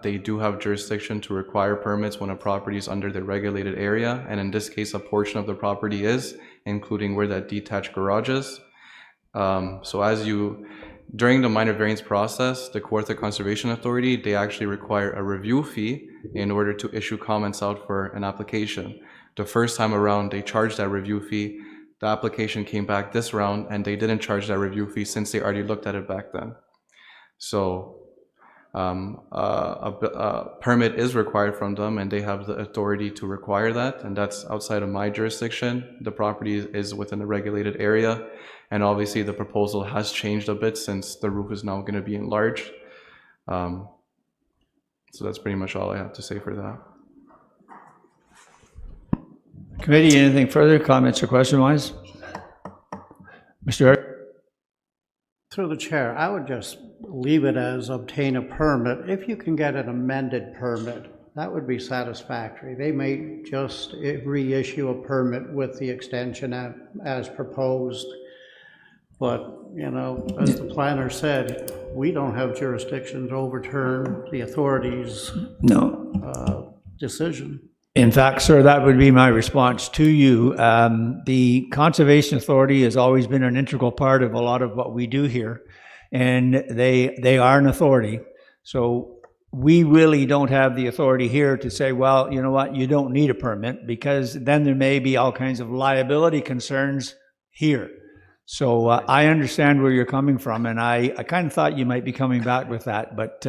[SPEAKER 2] They do have jurisdiction to require permits when a property is under the regulated area. And in this case, a portion of the property is, including where that detached garage is. So during the minor variance process, the Kawartha Conservation Authority, they actually require a review fee in order to issue comments out for an application. The first time around, they charged that review fee. The application came back this round and they didn't charge that review fee since they already looked at it back then. So a permit is required from them and they have the authority to require that, and that's outside of my jurisdiction. The property is within a regulated area, and obviously the proposal has changed a bit since the roof is now going to be enlarged. So that's pretty much all I have to say for that.
[SPEAKER 1] Committee, anything further, comments or question-wise? Mr. Eric?
[SPEAKER 14] Through the chair, I would just leave it as obtain a permit. If you can get an amended permit, that would be satisfactory. They may just reissue a permit with the extension as proposed. But, you know, as the planner said, we don't have jurisdiction to overturn the authority's decision.
[SPEAKER 1] In fact, sir, that would be my response to you. The Conservation Authority has always been an integral part of a lot of what we do here, and they are an authority. So we really don't have the authority here to say, well, you know what, you don't need a permit, because then there may be all kinds of liability concerns here. So I understand where you're coming from, and I kind of thought you might be coming back with that, but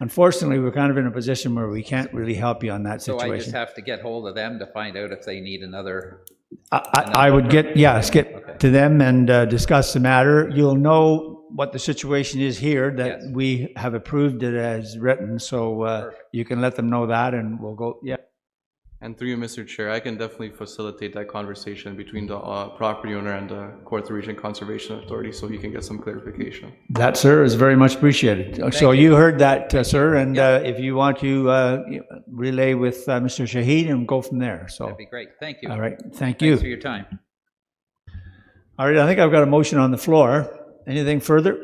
[SPEAKER 1] unfortunately, we're kind of in a position where we can't really help you on that situation.
[SPEAKER 13] So I just have to get hold of them to find out if they need another...
[SPEAKER 1] I would get to them and discuss the matter. You'll know what the situation is here, that we have approved it as written, so you can let them know that and we'll go,
[SPEAKER 2] And through you, Mr. Chair, I can definitely facilitate that conversation between the property owner and the Kawartha Region Conservation Authority so he can get some clarification.
[SPEAKER 1] That, sir, is very much appreciated. So you heard that, sir, and if you want to relay with Mr. Shahid and go from there. So
[SPEAKER 13] that'd be great. Thank you.
[SPEAKER 1] All right. Thank you.
[SPEAKER 13] Thanks for your time.
[SPEAKER 1] All right. I think I've got a motion on the floor. Anything further?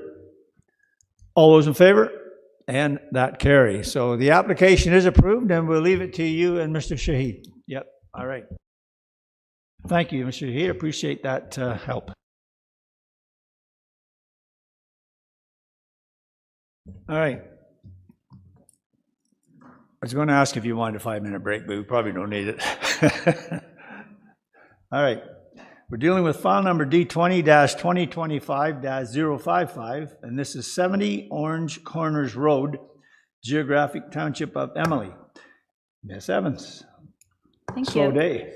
[SPEAKER 1] All those in favor? And that carries. So the application is approved, and we'll leave it to you and Mr. Shahid. Yep. All right. Thank you, Mr. Shahid. Appreciate that help. All right. I was going to ask if you wanted a 5-minute break, but we probably don't need it. All right. We're dealing with file number D20-2025-055, and this is 70 Orange Corners Road, Geographic Township of Emily. Ms. Evans.
[SPEAKER 9] Thank
[SPEAKER 1] Slow
[SPEAKER 9] you.
[SPEAKER 1] day.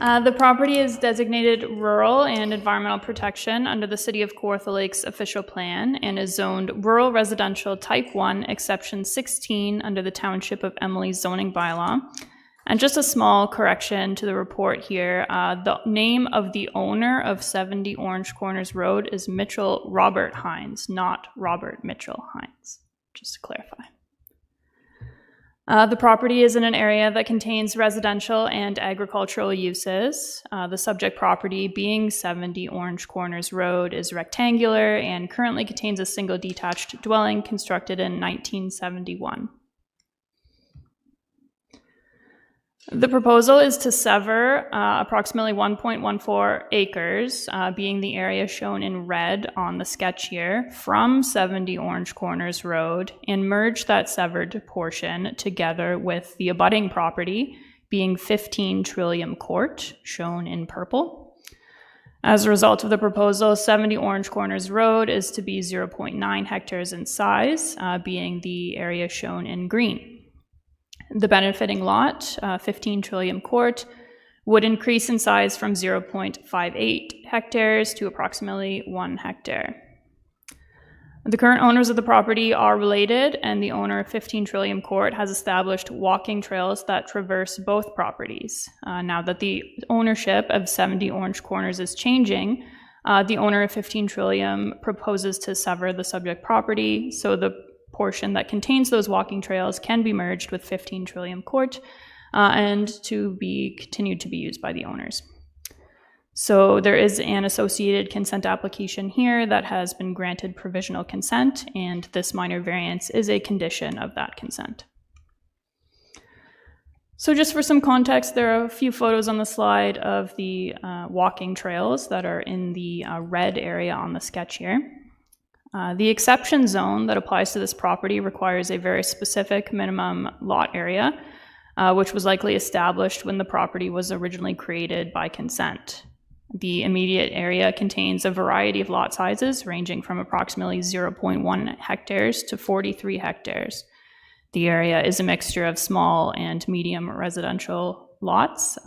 [SPEAKER 9] The property is designated rural and environmental protection under the City of Kawartha Lakes official plan and is zoned rural residential type 1, exception 16 under the Township of Emily zoning bylaw. And just a small correction to the report here. The name of the owner of 70 Orange Corners Road is Mitchell Robert Hines, not Robert Mitchell Hines, just to clarify. The property is in an area that contains residential and agricultural uses. The subject property, being 70 Orange Corners Road, is rectangular and currently contains a single detached dwelling constructed in 1971. The proposal is to sever approximately 1.14 acres, being the area shown in red on the sketch here, from 70 Orange Corners Road, and merge that severed portion together with the abutting property, being 15 Trillium Court, shown in purple. As a result of the proposal, 70 Orange Corners Road is to be 0.9 hectares in size, being the area shown in green. The benefiting lot, 15 Trillium Court, would increase in size from 0.58 hectares to approximately 1 hectare. The current owners of the property are related, and the owner of 15 Trillium Court has established walking trails that traverse both properties. Now that the ownership of 70 Orange Corners is changing, the owner of 15 Trillium proposes to sever the subject property, so the portion that contains those walking trails can be merged with 15 Trillium Court and to be continued to be used by the owners. So there is an associated consent application here that has been granted provisional consent, and this minor variance is a condition of that consent. So just for some context, there are a few photos on the slide of the walking trails that are in the red area on the sketch here. The exception zone that applies to this property requires a very specific minimum lot area, which was likely established when the property was originally created by consent. The immediate area contains a variety of lot sizes ranging from approximately 0.1 hectares to 43 hectares. The area is a mixture of small and medium residential lots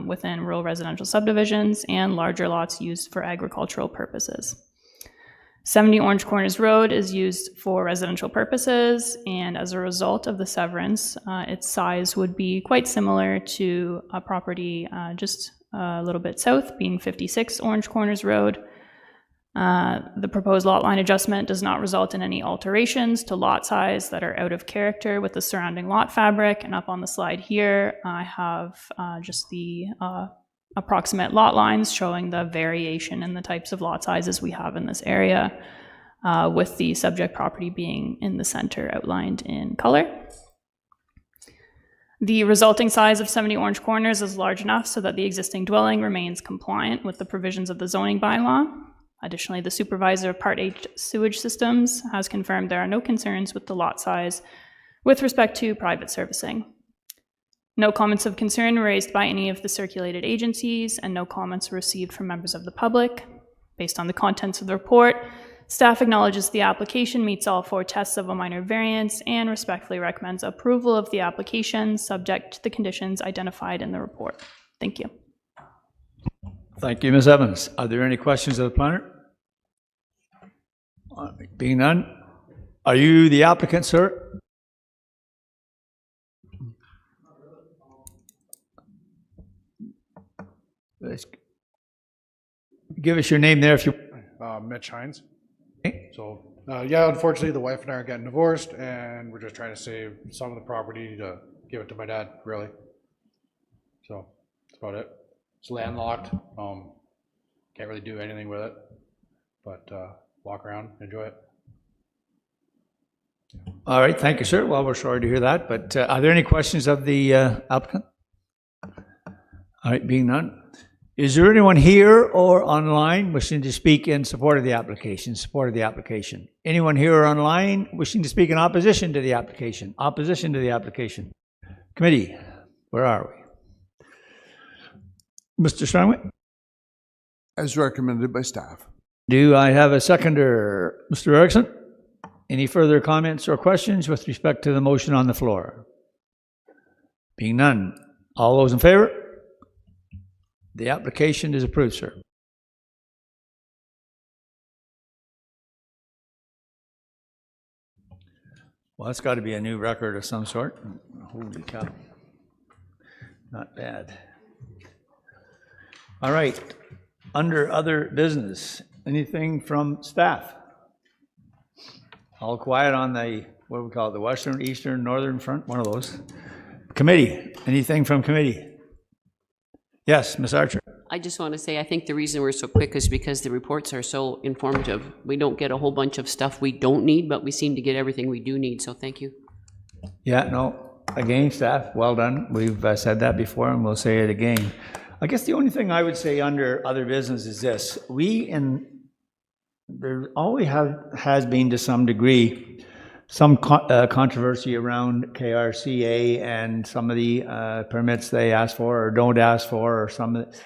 [SPEAKER 9] within rural residential subdivisions and larger lots used for agricultural purposes. 70 Orange Corners Road is used for residential purposes, and as a result of the severance, its size would be quite similar to a property just a little bit south, being 56 Orange Corners Road. The proposed lot line adjustment does not result in any alterations to lot size that are out of character with the surrounding lot fabric, and up on the slide here, I have just the approximate lot lines showing the variation in the types of lot sizes we have in this area, with the subject property being in the center outlined in color. The resulting size of 70 Orange Corners is large enough so that the existing dwelling remains compliant with the provisions of the zoning bylaw. Additionally, the supervisor of Part H sewage systems has confirmed there are no concerns with the lot size with respect to private servicing. No comments of concern were raised by any of the circulated agencies, and no comments were received from members of the public. Based on the contents of the report, staff acknowledges the application meets all 4 tests of a minor variance and respectfully recommends approval of the application subject to the conditions identified in the report. Thank you.
[SPEAKER 1] Thank you, Ms. Evans. Are there any questions of the planner? Being none, are you the applicant, sir? Give us your name there if you...
[SPEAKER 15] Mitch Hines. So, yeah, unfortunately, the wife and I are getting divorced, and we're just trying to save some of the property to give it to my dad, really. So, that's about it. It's landlocked. Can't really do anything with it, but walk around, enjoy it.
[SPEAKER 1] All right, thank you, sir. Well, we're sorry to hear that, but are there any questions of the applicant? All right, being none. Is there anyone here or online wishing to speak in support of the application? Anyone here or online wishing to speak in opposition to the application? Opposition to the application. Committee, where are we? Mr. Strongway?
[SPEAKER 3] As recommended by staff.
[SPEAKER 1] Do I have a seconder? Mr. Erickson? Any further comments or questions with respect to the motion on the floor? Being none, all those in favor? The application is approved, sir. Well, that's got to be a new record of some sort. Holy cow. Not bad. All right. Under other business, anything from staff? All quiet on the, what do we call it, the western, eastern, northern front, one of those. Committee, anything from committee? Yes, Ms. Archer.
[SPEAKER 4] I just want to say, I think the reason we're so quick is because the reports are so informative. We don't get a whole bunch of stuff we don't need, but we seem to get everything we do need, so thank you.
[SPEAKER 1] Yeah, no, again, staff, well done. We've said that before and we'll say it again. I guess the only thing I would say under other business is this. There always has been to some degree some controversy around KRCA and some of the permits they ask for or don't ask for, or some of the,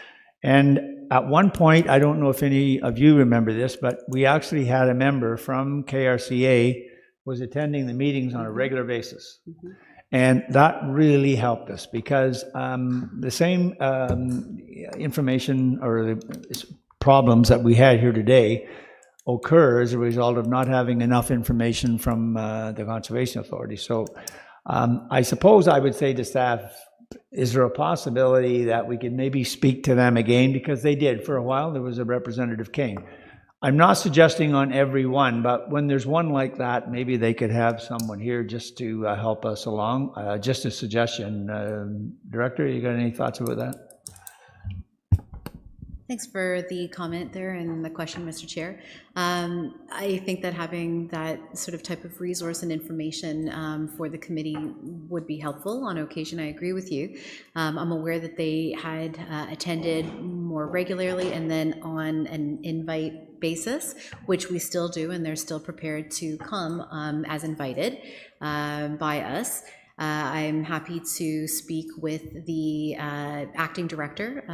[SPEAKER 1] and at one point, I don't know if any of you remember this, but we actually had a member from KRCA was attending the meetings on a regular basis. Mm-hmm. And that really helped us because the same information or the problems that we had here today occur as a result of not having enough information from the Conservation Authority. So I suppose I would say to staff, is there a possibility that we could maybe speak to them again? Because they did for a while. There was a representative came. I'm not suggesting on every one, but when there's one like that, maybe they could have someone here just to help us along. Just a suggestion. Director, you got any thoughts about that?
[SPEAKER 16] Thanks for the comment there and the question, Mr. Chair. I think that having that sort of type of resource and information for the committee would be helpful. On occasion, I agree with you. I'm aware that they had attended more regularly and then on an invite basis, which we still do, and they're still prepared to come as invited by us. I'm happy to speak with the acting director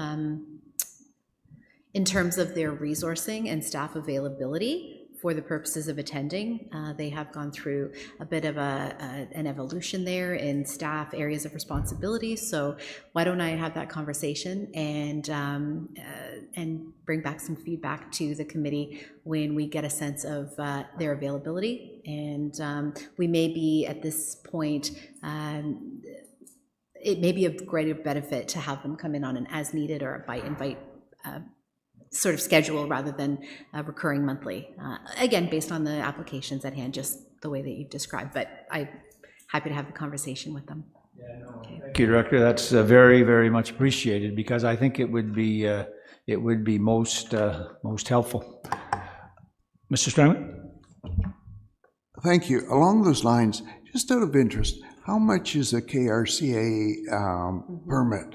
[SPEAKER 16] in terms of their resourcing and staff availability for the purposes of attending. They have gone through a bit of an evolution there in staff areas of responsibility. So why don't I have that conversation and bring back some feedback to the committee when we get a sense of their availability. And we may be at this point, it may be of greater benefit to have them come in on an as needed or by invite sort of schedule rather than recurring monthly. Again, based on the applications at hand, just the way that you've described, but I'm happy to have the conversation with them.
[SPEAKER 1] Yeah, no, okay. Thank you, Director. That's very, very much appreciated because I think it would be most helpful. Mr. Strongman?
[SPEAKER 3] Thank you. Along those lines, just out of interest, how much is a KRCA permit?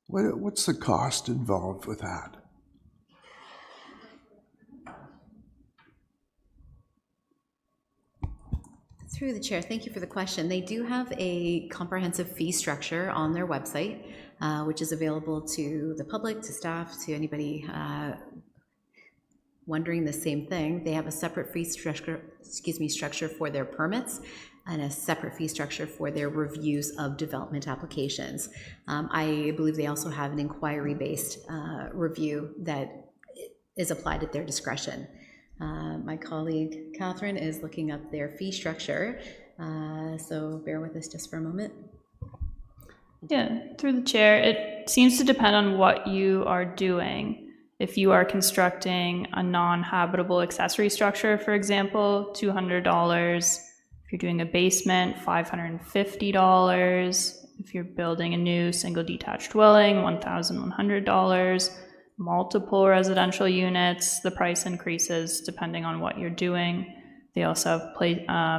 [SPEAKER 3] What's the cost involved with that?
[SPEAKER 16] Through the chair, thank you for the question. They do have a comprehensive fee structure on their website, which is available to the public, to staff, to anybody wondering the same thing. They have a separate fee structure, structure for their permits and a separate fee structure for their reviews of development applications. I believe they also have an inquiry-based review that is applied at their discretion. My colleague Catherine is looking up their fee structure, so bear with us just for a moment.
[SPEAKER 9] Yeah, through the chair, it seems to depend on what you are doing. If you are constructing a non-habitable accessory structure, for example, $200. If you're doing a basement, $550. If you're building a new single detached dwelling, $1,100. Multiple residential units, the price increases depending on what you're doing. They also have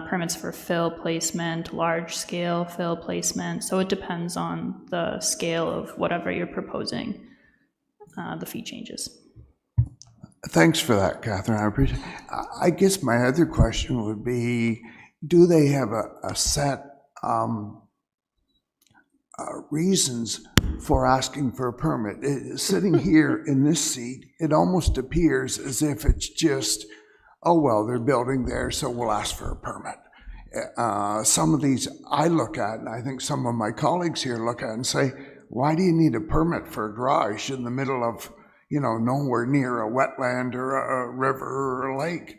[SPEAKER 9] permits for fill placement, large scale fill placement. So it depends on the scale of whatever you're proposing, the fee changes.
[SPEAKER 3] Thanks for that, Catherine. I appreciate it. I guess my other question would be, do they have a set reasons for asking for a permit. Sitting here in this seat, it almost appears as if it's just, oh, well, they're building there, so we'll ask for a permit. Some of these I look at, and I think some of my colleagues here look at and say, why do you need a permit for a garage in the middle of, nowhere near a wetland or a river or a lake?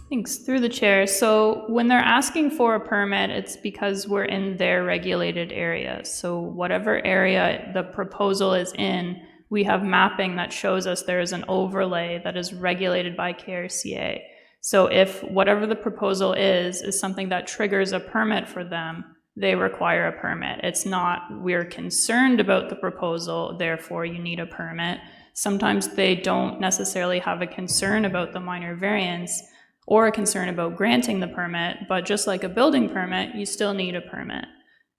[SPEAKER 9] Thanks. Through the chair. So when they're asking for a permit, it's because we're in their regulated area. So whatever area the proposal is in, we have mapping that shows us there is an overlay that is regulated by KRCA. So if whatever the proposal is something that triggers a permit for them, they require a permit. It's not, we're concerned about the proposal, therefore you need a permit. Sometimes they don't necessarily have a concern about the minor variance or a concern about granting the permit, but just like a building permit, you still need a permit.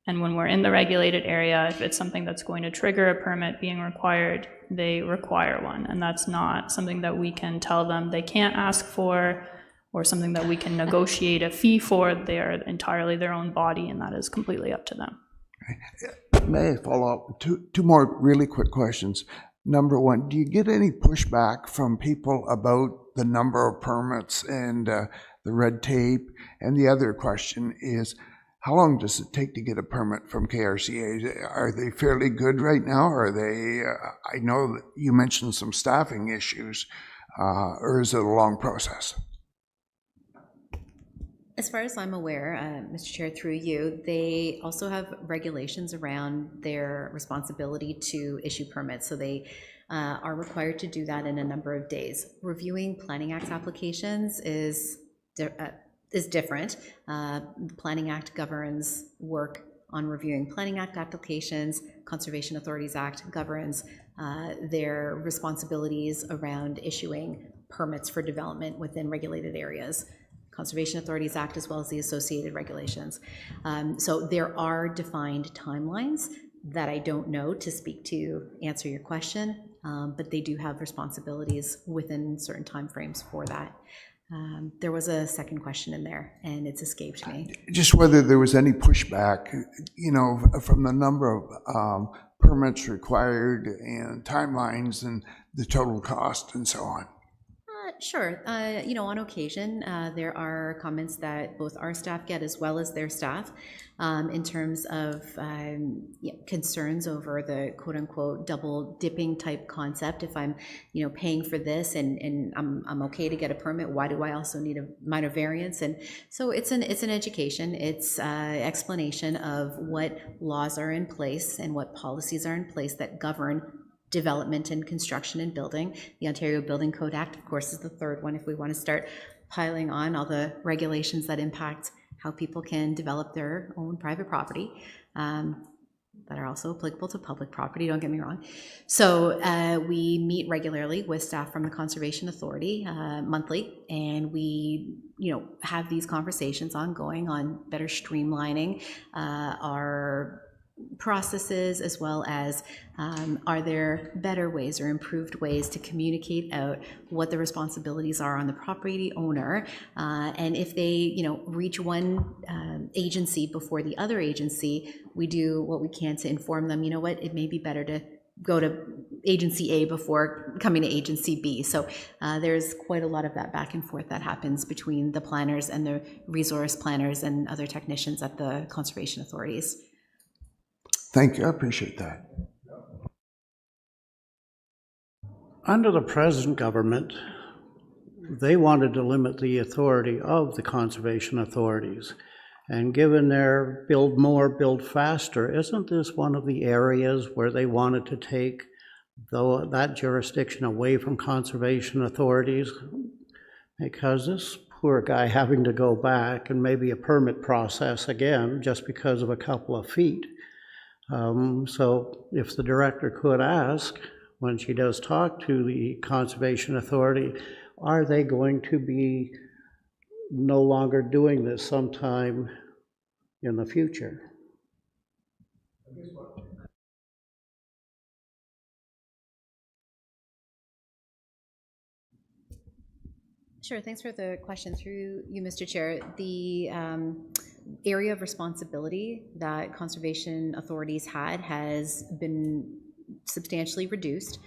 [SPEAKER 9] And when we're in the regulated area, if it's something that's going to trigger a permit being required, they require one. And that's not something that we can tell them they can't ask for, or something that we can negotiate a fee for. They are entirely their own body, and that is completely up to them.
[SPEAKER 3] May I follow up? Two more really quick questions. Number one, do you get any pushback from people about the number of permits and the red tape? And the other question is, how long does it take to get a permit from KRCA? Are they fairly good right now? Are they, I know that you mentioned some staffing issues, or is it a long process?
[SPEAKER 16] As far as I'm aware, Mr. Chair, through you, they also have regulations around their responsibility to issue permits. So they are required to do that in a number of days. Reviewing Planning Act applications is different. The Planning Act governs work on reviewing Planning Act applications. Conservation Authorities Act governs their responsibilities around issuing permits for development within regulated areas. Conservation Authorities Act as well as the associated regulations. So there are defined timelines that I don't know to speak to answer your question, but they do have responsibilities within certain timeframes for that. There was a second question in there, and it's escaped me.
[SPEAKER 3] Just whether there was any pushback, from the number of permits required and timelines and the total cost and so on.
[SPEAKER 16] Sure. On occasion, there are comments that both our staff get as well as their staff in terms of concerns over the quote-unquote double dipping type concept. If I'm, paying for this and I'm okay to get a permit, why do I also need a minor variance? And so it's an education. It's explanation of what laws are in place and what policies are in place that govern development and construction and building. The Ontario Building Code Act, of course, is the third one if we want to start piling on all the regulations that impact how people can develop their own private property that are also applicable to public property, don't get me wrong. So we meet regularly with staff from the Conservation Authority monthly, and we have these conversations ongoing on better streamlining our processes, as well as are there better ways or improved ways to communicate out what the responsibilities are on the property owner, and if they reach one agency before the other agency, we do what we can to inform them, it may be better to go to agency A before coming to agency B. So there's quite a lot of that back and forth that happens between the planners and the resource planners and other technicians at the conservation authorities.
[SPEAKER 3] Thank you, I appreciate that.
[SPEAKER 14] Under the present government, they wanted to limit the authority of the conservation authorities. And given their build more, build faster, isn't this one of the areas where they wanted to take that jurisdiction away from conservation authorities? Because this poor guy having to go back and maybe a permit process again just because of a couple of feet. So if the director could ask, when she does talk to the Conservation Authority, are they going to be no longer doing this sometime in the future?
[SPEAKER 16] Sure, thanks for the question through you, Mr. Chair. The area of responsibility that conservation authorities had has been substantially reduced.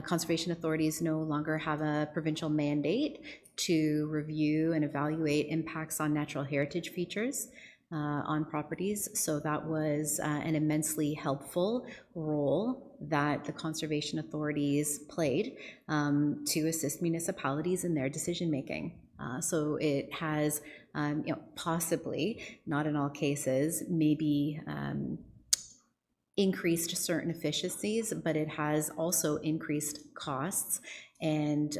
[SPEAKER 16] Conservation authorities no longer have a provincial mandate to review and evaluate impacts on natural heritage features on properties. So that was an immensely helpful role that the conservation authorities played to assist municipalities in their decision-making. So it has, possibly, not in all cases, maybe increased certain efficiencies, but it has also increased costs and,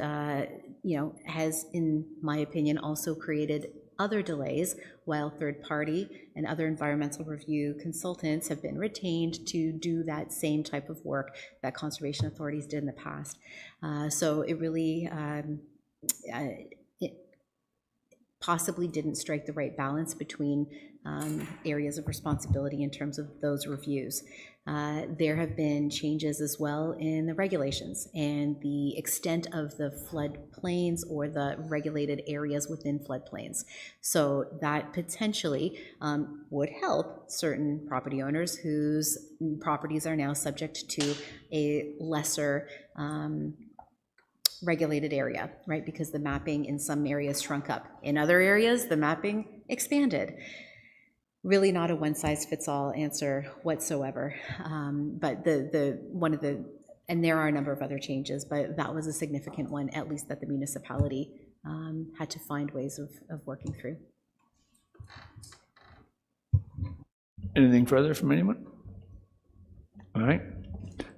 [SPEAKER 16] has, in my opinion, also created other delays, while third-party and other environmental review consultants have been retained to do that same type of work that conservation authorities did in the past. So it really it possibly didn't strike the right balance between areas of responsibility in terms of those reviews. There have been changes as well in the regulations and the extent of the floodplains or the regulated areas within floodplains. So that potentially would help certain property owners whose properties are now subject to a lesser regulated area, right? Because the mapping in some areas shrunk up. In other areas, the mapping expanded. Really not a one-size-fits-all answer whatsoever. But and there are a number of other changes, but that was a significant one, at least that the municipality had to find ways of working through.
[SPEAKER 1] Anything further from anyone? All right.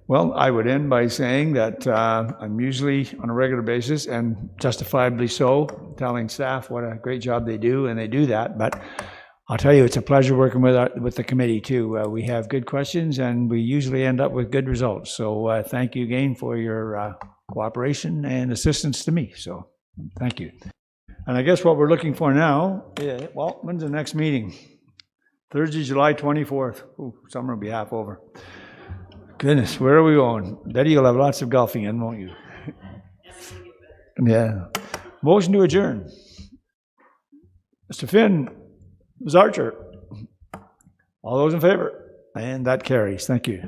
[SPEAKER 1] Well, I would end by saying that I'm usually on a regular basis, and justifiably so, telling staff what a great job they do, and they do that. But I'll tell you, it's a pleasure working with the committee too. We have good questions, and we usually end up with good results. So thank you again for your cooperation and assistance to me. So thank you. And I guess what we're looking for now, well, when's the next meeting? Thursday, July 24th. Ooh, summer will be half over. Goodness, where are we going? Betty, you'll have lots of golfing in, won't you? Yeah. Motion to adjourn. Mr. Finn, Ms. Archer. All those in favor? And that carries. Thank you.